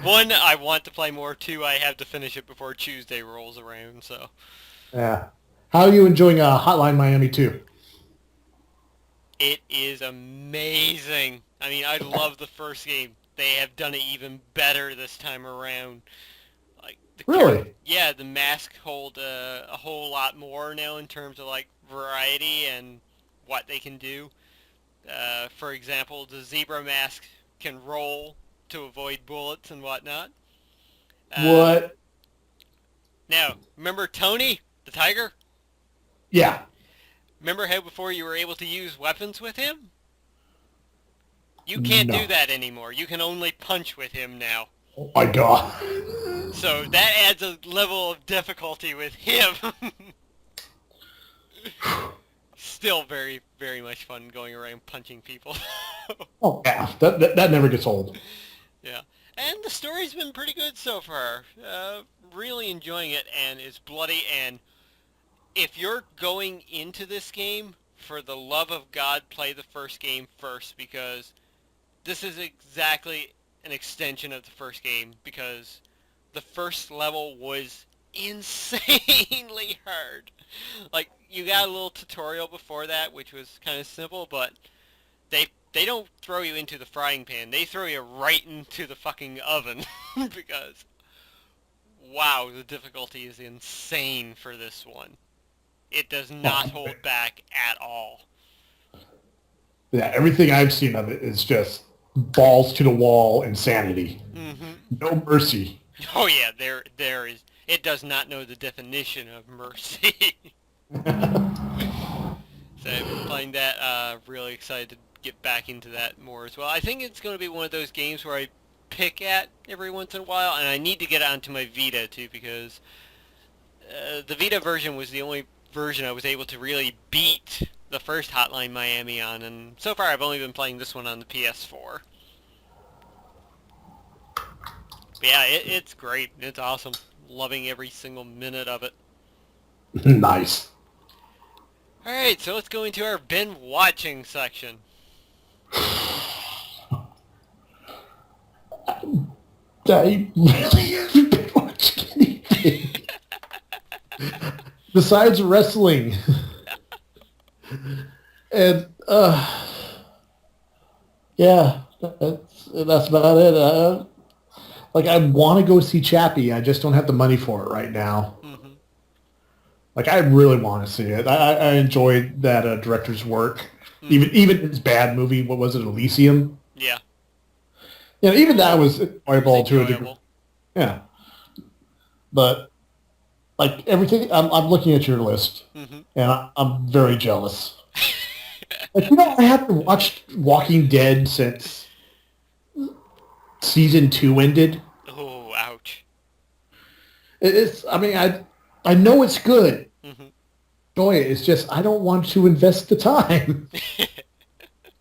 Speaker 1: One, I want to play more. Two, I have to finish it before Tuesday rolls around. So
Speaker 2: Yeah. How are you enjoying Hotline Miami 2?
Speaker 1: it is amazing. I mean, I love the first game. They have done it even better this time around. Like
Speaker 2: Really?
Speaker 1: yeah, the mask hold a whole lot more now in terms of like variety and what they can do. For example, the zebra mask can roll to avoid bullets and whatnot. Uh,
Speaker 2: What?
Speaker 1: Now, remember Tony, the tiger?
Speaker 2: Yeah.
Speaker 1: Remember how before you were able to use weapons with him? You can't do
Speaker 2: No.
Speaker 1: that anymore. You can only punch with him now.
Speaker 2: Oh my god.
Speaker 1: So that adds a level of difficulty with him. Still very, very much fun going around punching people.
Speaker 2: Oh yeah, that never gets old.
Speaker 1: Yeah. And the story's been pretty good so far. Really enjoying it, and it's bloody, and if you're going into this game, for the love of God, play the first game first, because this is exactly an extension of the first game, because the first level was insanely hard. Like, you got a little tutorial before that, which was kind of simple, but they don't throw you into the frying pan. They throw you right into the fucking oven, because, wow, the difficulty is insane for this one. It does not hold back at all.
Speaker 2: Yeah, everything I've seen of it is just balls to the wall insanity.
Speaker 1: Mm-hmm.
Speaker 2: No mercy.
Speaker 1: Oh yeah, there is. It does not know the definition of mercy. So I've been playing that. Really excited to get back into that more as well. I think it's going to be one of those games where I pick at every once in a while, and I need to get it onto my Vita too, because the Vita version was the only version I was able to really beat the first Hotline Miami on, and so far I've only been playing this one on the PS4. But yeah, it's great. It's awesome. Loving every single minute of it.
Speaker 2: Nice.
Speaker 1: Alright, so let's go into our been watching section.
Speaker 2: I really haven't been watching anything. Besides wrestling. And, yeah, that's about it. Like, I want to go see Chappie. I just don't have the money for it right now.
Speaker 1: Mm-hmm.
Speaker 2: Like, I really want to see it. I enjoyed that director's work.
Speaker 1: Mm-hmm.
Speaker 2: Even his bad movie, what was it, Elysium?
Speaker 1: Yeah.
Speaker 2: You know, even that was enjoyable to a degree.
Speaker 1: Enjoyable.
Speaker 2: Yeah. But, like, everything, I'm looking at your list,
Speaker 1: Mm-hmm.
Speaker 2: and I'm very jealous. Like, you know, I haven't watched Walking Dead since season 2 ended.
Speaker 1: Oh, ouch.
Speaker 2: I mean, I know it's good.
Speaker 1: Mm-hmm.
Speaker 2: Enjoy it. It's just, I don't want to invest the time.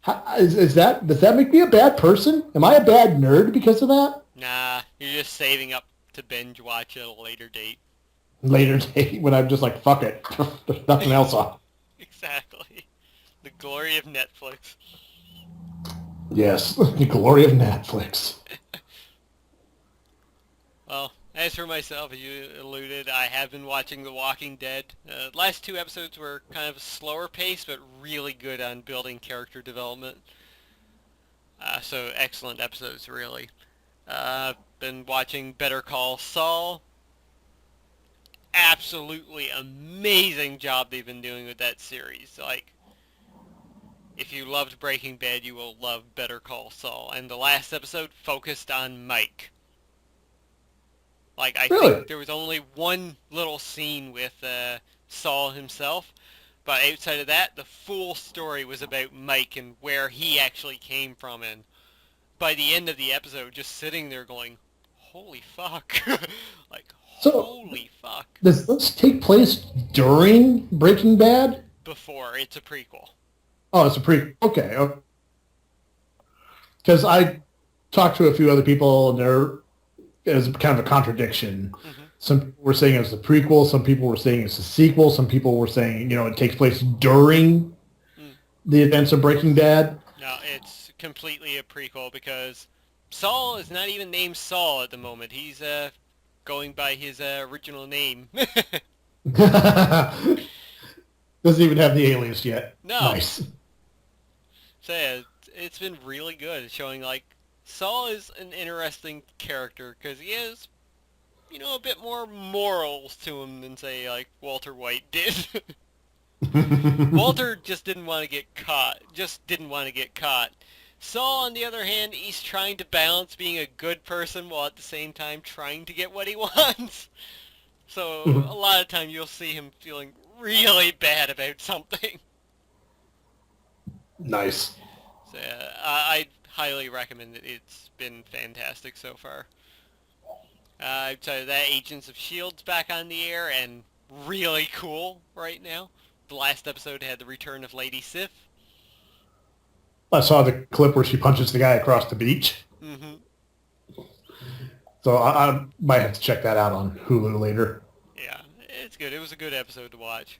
Speaker 2: Does that make me a bad person? Am I a bad nerd because of that?
Speaker 1: Nah, you're just saving up to binge watch at a later date.
Speaker 2: Later date when I'm just like, fuck it. There's nothing else on.
Speaker 1: Exactly. The glory of Netflix.
Speaker 2: Yes, the glory of Netflix.
Speaker 1: Well, as for myself, as you alluded, I have been watching The Walking Dead. Last 2 episodes were kind of a slower pace, but really good on building character development. So excellent episodes, really. Been watching Better Call Saul. Absolutely amazing job they've been doing with that series. Like, if you loved Breaking Bad, you will love Better Call Saul. And the last episode focused on Mike. Like, I think there was only one little scene with Saul himself, but outside of that, the full story was about Mike and where he actually came from. And by the end of the episode, just sitting there going, holy fuck. Like, holy fuck.
Speaker 2: Does this take place during Breaking Bad?
Speaker 1: Before. It's a prequel.
Speaker 2: Oh, it's a prequel. Okay. Because I talked to a few other people, and it was kind of a contradiction. Mm-hmm. Some people were saying it was a prequel. Some people were saying it's a sequel. Some people were saying, it takes place during the events of Breaking Bad.
Speaker 1: No, it's completely a prequel because Saul is not even named Saul at the moment. He's going by his original name.
Speaker 2: Doesn't even have the alias yet.
Speaker 1: No.
Speaker 2: Nice.
Speaker 1: So yeah, it's been really good at showing, like, Saul is an interesting character because he has, a bit more morals to him than, say, like, Walter White did. Walter just didn't want to get caught. Saul, on the other hand, he's trying to balance being a good person while at the same time trying to get what he wants. So a lot of time you'll see him feeling really bad about something.
Speaker 2: Nice.
Speaker 1: So I'd highly recommend it. It's been fantastic so far. I'd tell you that Agents of S.H.I.E.L.D's back on the air and really cool right now. The last episode had the return of Lady Sif.
Speaker 2: I saw the clip where she punches the guy across the beach.
Speaker 1: Mm-hmm.
Speaker 2: So I might have to check that out on Hulu later.
Speaker 1: Yeah, it's good. It was a good episode to watch.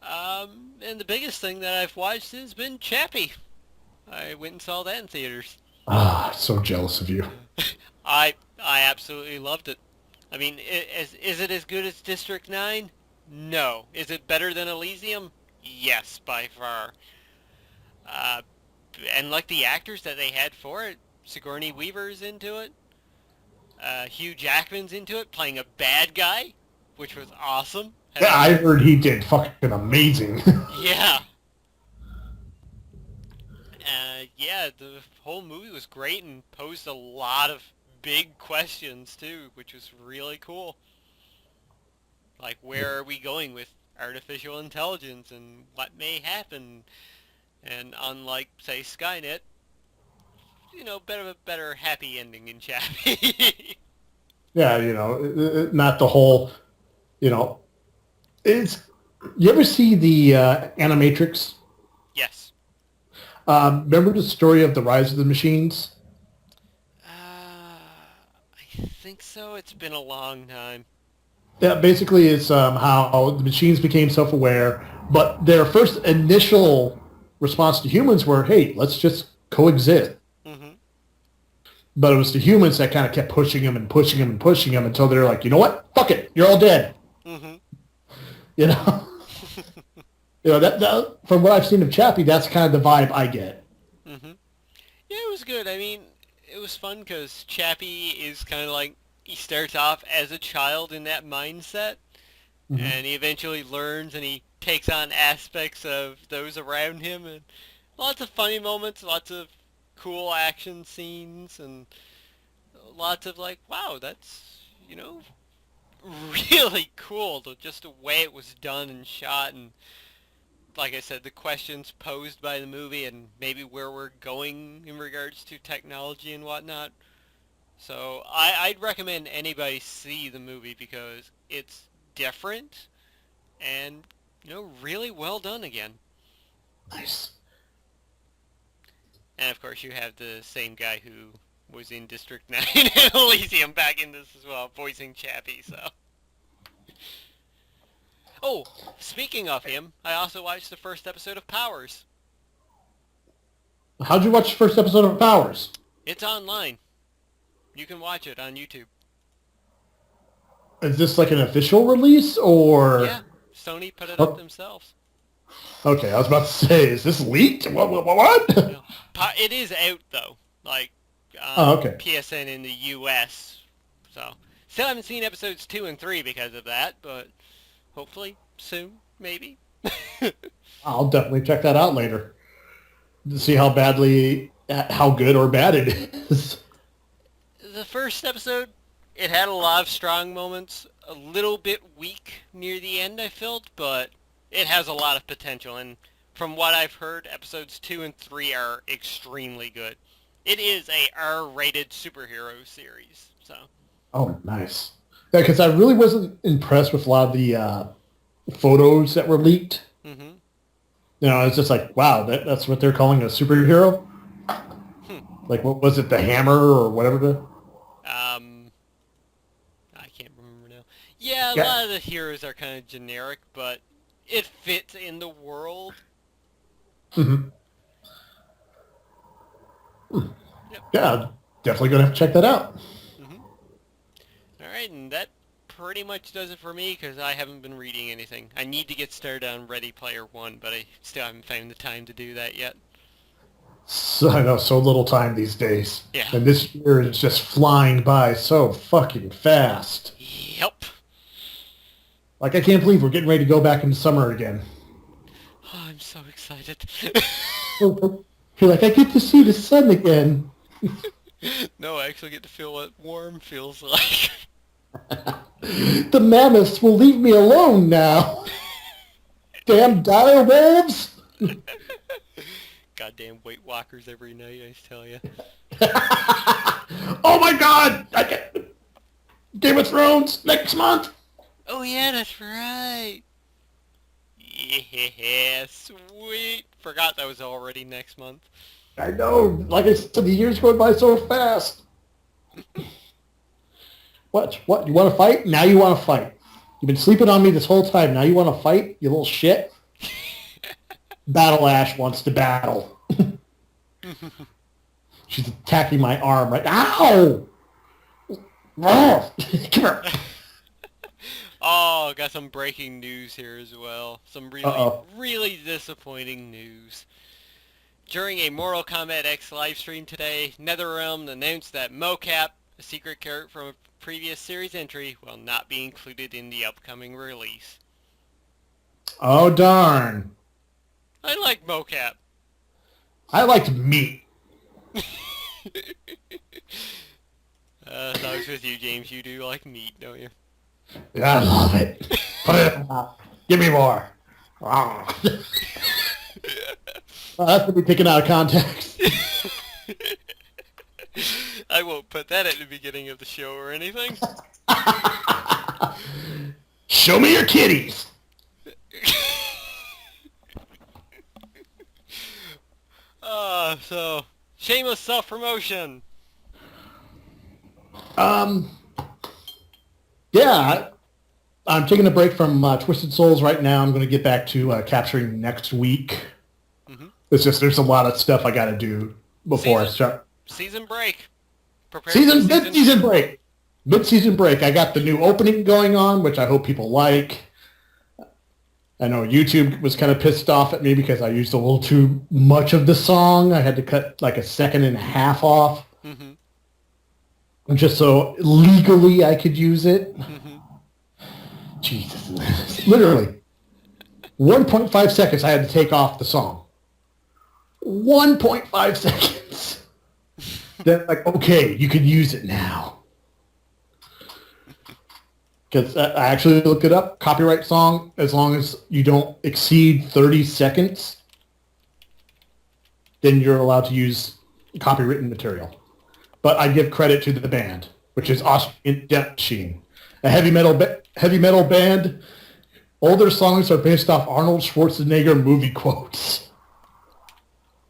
Speaker 1: And the biggest thing that I've watched has been Chappie. I went and saw that in theaters.
Speaker 2: So jealous of you.
Speaker 1: I absolutely loved it. I mean, is it as good as District 9? No. Is it better than Elysium? Yes, by far. And like the actors that they had for it, Sigourney Weaver's into it. Hugh Jackman's into it, playing a bad guy, which was awesome.
Speaker 2: Yeah, I heard he did fucking amazing.
Speaker 1: Yeah. Yeah, the whole movie was great and posed a lot of big questions, too, which was really cool. Like, where are we going with artificial intelligence and what may happen? And unlike, say, Skynet, better happy ending in Chappie.
Speaker 2: Yeah, not the whole, it's, you ever see the Animatrix?
Speaker 1: Yes.
Speaker 2: Remember the story of the Rise of the Machines?
Speaker 1: I think so. It's been a long time.
Speaker 2: Yeah, basically it's how the machines became self-aware, but their first initial response to humans were, hey, let's just coexist.
Speaker 1: Mm-hmm.
Speaker 2: But it was the humans that kind of kept pushing them and pushing them and pushing them until they're like, you know what? Fuck it. You're all dead.
Speaker 1: Mm-hmm.
Speaker 2: That from what I've seen of Chappie, that's kind of the vibe I get.
Speaker 1: Mm-hmm. Yeah, it was good. I mean, it was fun because Chappie is kind of like, he starts off as a child in that mindset, mm-hmm. and he eventually learns and he takes on aspects of those around him, and lots of funny moments, lots of cool action scenes, and lots of like, wow, that's, really cool, just the way it was done and shot, and like I said, the questions posed by the movie and maybe where we're going in regards to technology and whatnot. So I'd recommend anybody see the movie because it's different and, really well done again.
Speaker 2: Nice.
Speaker 1: And of course you have the same guy who was in District 9 and Elysium back in this as well, voicing Chappie, so. Oh, speaking of him, I also watched the first episode of Powers.
Speaker 2: How'd you watch the first episode of Powers?
Speaker 1: It's online. You can watch it on YouTube.
Speaker 2: Is this like an official release, or?
Speaker 1: Yeah, Sony put it up themselves.
Speaker 2: Okay, I was about to say, is this leaked? What?
Speaker 1: No. It is out, though. Like,
Speaker 2: okay.
Speaker 1: PSN in the U.S. So, still haven't seen episodes 2 and 3 because of that, but hopefully soon, maybe.
Speaker 2: I'll definitely check that out later to see how good or bad it is.
Speaker 1: The first episode, it had a lot of strong moments, a little bit weak near the end, I felt, but it has a lot of potential, and from what I've heard, episodes 2 and 3 are extremely good. It is a R-rated superhero series, so.
Speaker 2: Oh, nice. Yeah, because I really wasn't impressed with a lot of the photos that were leaked.
Speaker 1: Mm-hmm.
Speaker 2: It's just like, wow, that's what they're calling a superhero? Like, what was it, the Hammer or whatever?
Speaker 1: I can't remember now. Yeah, a lot of the heroes are kind of generic, but it fits in the world.
Speaker 2: Mm-hmm.
Speaker 1: Yep.
Speaker 2: Yeah, definitely going to have to check that out.
Speaker 1: Mm-hmm. All right, and that pretty much does it for me because I haven't been reading anything. I need to get started on Ready Player One, but I still haven't found the time to do that yet.
Speaker 2: So, I know, so little time these days.
Speaker 1: Yeah.
Speaker 2: And this year is just flying by so fucking fast.
Speaker 1: Yep.
Speaker 2: Like, I can't believe we're getting ready to go back into summer again.
Speaker 1: Oh, I'm so excited.
Speaker 2: You're like, I get to see the sun again.
Speaker 1: No, I actually get to feel what warm feels like.
Speaker 2: The mammoths will leave me alone now. Damn dire wolves.
Speaker 1: Goddamn Weight Walkers every night, I tell you.
Speaker 2: Oh my god! Game of Thrones next month.
Speaker 1: Oh yeah, that's right. Yeah, sweet. Forgot that was already next month.
Speaker 2: I know. Like I said, the year's going by so fast. What? You want to fight? Now you want to fight. You've been sleeping on me this whole time. Now you want to fight? You little shit. Battle Ash wants to battle. She's attacking my arm right now. Ow! Oh, come here.
Speaker 1: Oh, got some breaking news here as well. Some really disappointing news. During a Mortal Kombat X livestream today, NetherRealm announced that mocap, a secret character from a previous series entry, will not be included in the upcoming release.
Speaker 2: Oh, darn.
Speaker 1: I like mocap.
Speaker 2: I liked meat.
Speaker 1: I was with you, James. You do like meat, don't you?
Speaker 2: I love it. Put it out. Give me more. Oh. That's going to be taken out of context.
Speaker 1: I won't put that at the beginning of the show or anything.
Speaker 2: Show me your kitties.
Speaker 1: So, shameless self-promotion.
Speaker 2: Yeah, I'm taking a break from Twisted Souls right now. I'm going to get back to capturing next week. Mm-hmm. It's just there's a lot of stuff I got to do before I start.
Speaker 1: Season break.
Speaker 2: Mid-season break. Mid-season break. I got the new opening going on, which I hope people like. I know YouTube was kind of pissed off at me because I used a little too much of the song. I had to cut like a second and a half off. Mm-hmm. Just so legally I could use it. Mm-hmm. Jesus. Literally. 1.5 seconds I had to take off the song. 1.5 seconds. Then like, okay, you can use it now. Because I actually looked it up. Copyright song, as long as you don't exceed 30 seconds, then you're allowed to use copywritten material. But I give credit to the band, which is Austrian Death Machine, a heavy metal band. All their songs are based off Arnold Schwarzenegger movie quotes.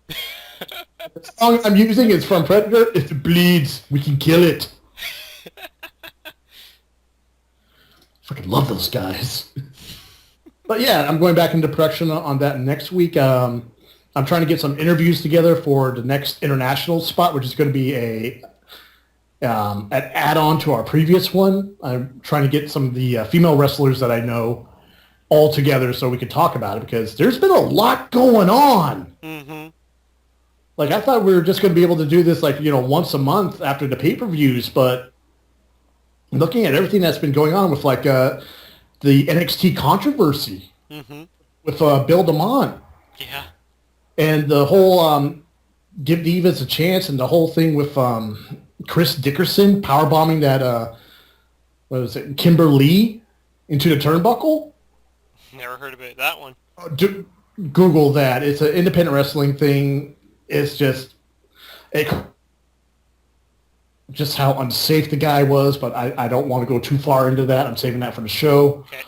Speaker 2: The song I'm using is from Predator. If it bleeds, we can kill it. Fucking love those guys. But yeah, I'm going back into production on that next week. I'm trying to get some interviews together for the next international spot, which is going to be an add-on to our previous one. I'm trying to get some of the female wrestlers that I know all together so we can talk about it, because there's been a lot going on. Mm-hmm. Like, I thought we were just going to be able to do this, like, once a month after the pay-per-views, but looking at everything that's been going on with, like, the NXT controversy mm-hmm. with Bill DeMont.
Speaker 1: Yeah.
Speaker 2: And the whole Give Divas a Chance and the whole thing with Chris Dickerson powerbombing that, Kimber Lee into the turnbuckle?
Speaker 1: Never heard about that one.
Speaker 2: Google that. It's an independent wrestling thing. It's just how unsafe the guy was, but I don't want to go too far into that. I'm saving that for the show. Okay.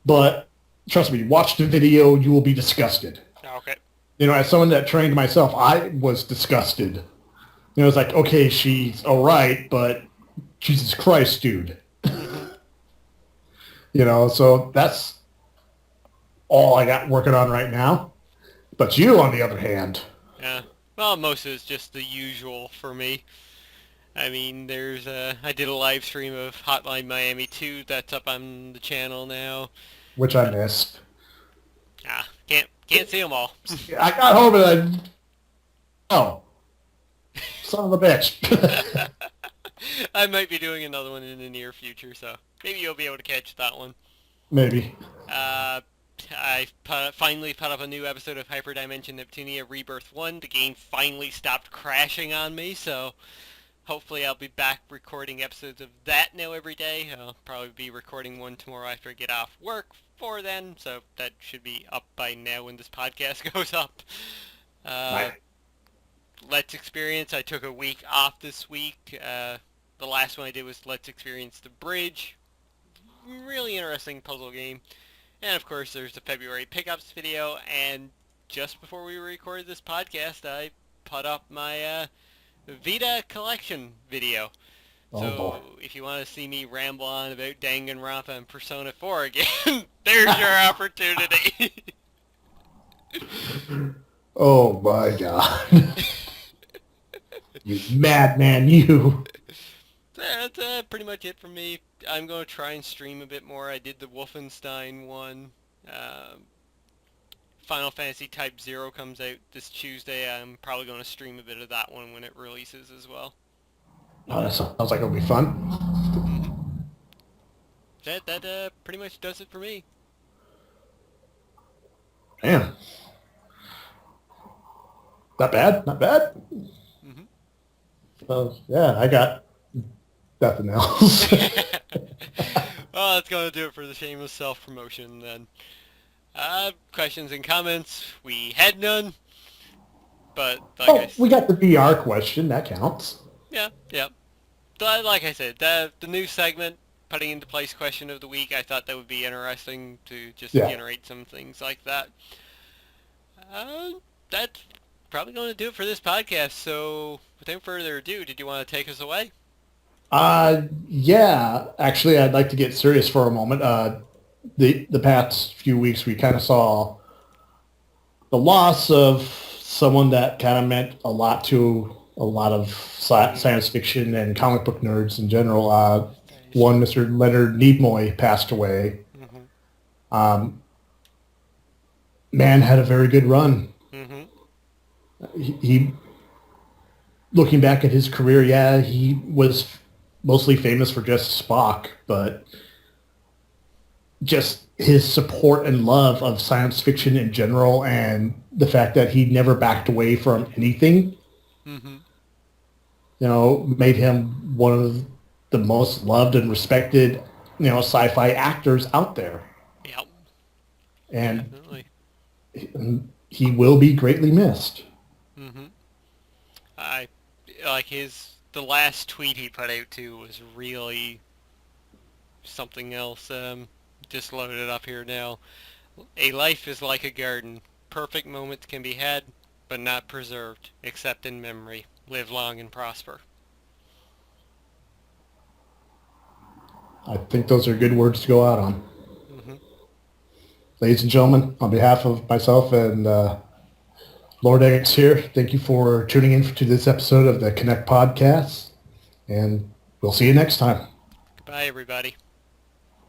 Speaker 2: But trust me, watch the video. You will be disgusted.
Speaker 1: Okay.
Speaker 2: As someone that trained myself, I was disgusted. It's like, okay, she's all right, but Jesus Christ, dude. So that's all I got working on right now. But you, on the other hand.
Speaker 1: Yeah. Well, most of it's just the usual for me. I mean, I did a live stream of Hotline Miami 2. That's up on the channel now.
Speaker 2: which I missed.
Speaker 1: Can't see them all.
Speaker 2: I got home and oh, son of a bitch.
Speaker 1: I might be doing another one in the near future, so maybe you'll be able to catch that one.
Speaker 2: Maybe.
Speaker 1: I finally put up a new episode of Hyperdimension Neptunia Rebirth 1. The game finally stopped crashing on me, so hopefully I'll be back recording episodes of that now every day. I'll probably be recording one tomorrow after I get off work for then, so that should be up by now when this podcast goes up.
Speaker 2: Right.
Speaker 1: Let's Experience, I took a week off this week. The last one I did was Let's Experience the Bridge. Really interesting puzzle game. And of course there's the February pickups video, and just before we recorded this podcast I put up my Vita collection video. So if you want to see me ramble on about Danganronpa and Persona 4 again, there's your opportunity.
Speaker 2: Oh my god. You madman, you.
Speaker 1: That's pretty much it for me. I'm going to try and stream a bit more. I did the Wolfenstein one. Final Fantasy Type 0 comes out this Tuesday. I'm probably going to stream a bit of that one when it releases as well.
Speaker 2: Oh, that sounds like it'll be fun.
Speaker 1: That pretty much does it for me.
Speaker 2: Man. Not bad, not bad.
Speaker 1: Mm-hmm.
Speaker 2: So, yeah, I got nothing else.
Speaker 1: Well, that's going to do it for the shameless self-promotion then. Questions and comments? We had none. But,
Speaker 2: we got the VR question. That counts.
Speaker 1: Yeah. Like I said, the new segment, putting into place question of the week, I thought that would be interesting to just generate some things like that. That's probably going to do it for this podcast. So, without further ado, did you want to take us away?
Speaker 2: Yeah. Actually, I'd like to get serious for a moment. The past few weeks, we kind of saw the loss of someone that kind of meant a lot to a lot of science fiction and comic book nerds in general. One, Mr. Leonard Nimoy, passed away. Mm-hmm. Man had a very good run. Mm-hmm. He, looking back at his career, he was mostly famous for just Spock, but just his support and love of science fiction in general, and the fact that he never backed away from anything, mm-hmm. Made him one of the most loved and respected, sci-fi actors out there.
Speaker 1: Yep.
Speaker 2: And
Speaker 1: definitely.
Speaker 2: He will be greatly missed.
Speaker 1: Mm-hmm. I like the last tweet he put out too was really something else. Just loaded it up here now. A life is like a garden. Perfect moments can be had, but not preserved, except in memory. Live long and prosper.
Speaker 2: I think those are good words to go out on.
Speaker 1: Mm-hmm.
Speaker 2: Ladies and gentlemen, on behalf of myself and Lord X here, thank you for tuning in to this episode of the CanUK Podcast, and we'll see you next time.
Speaker 1: Goodbye, everybody.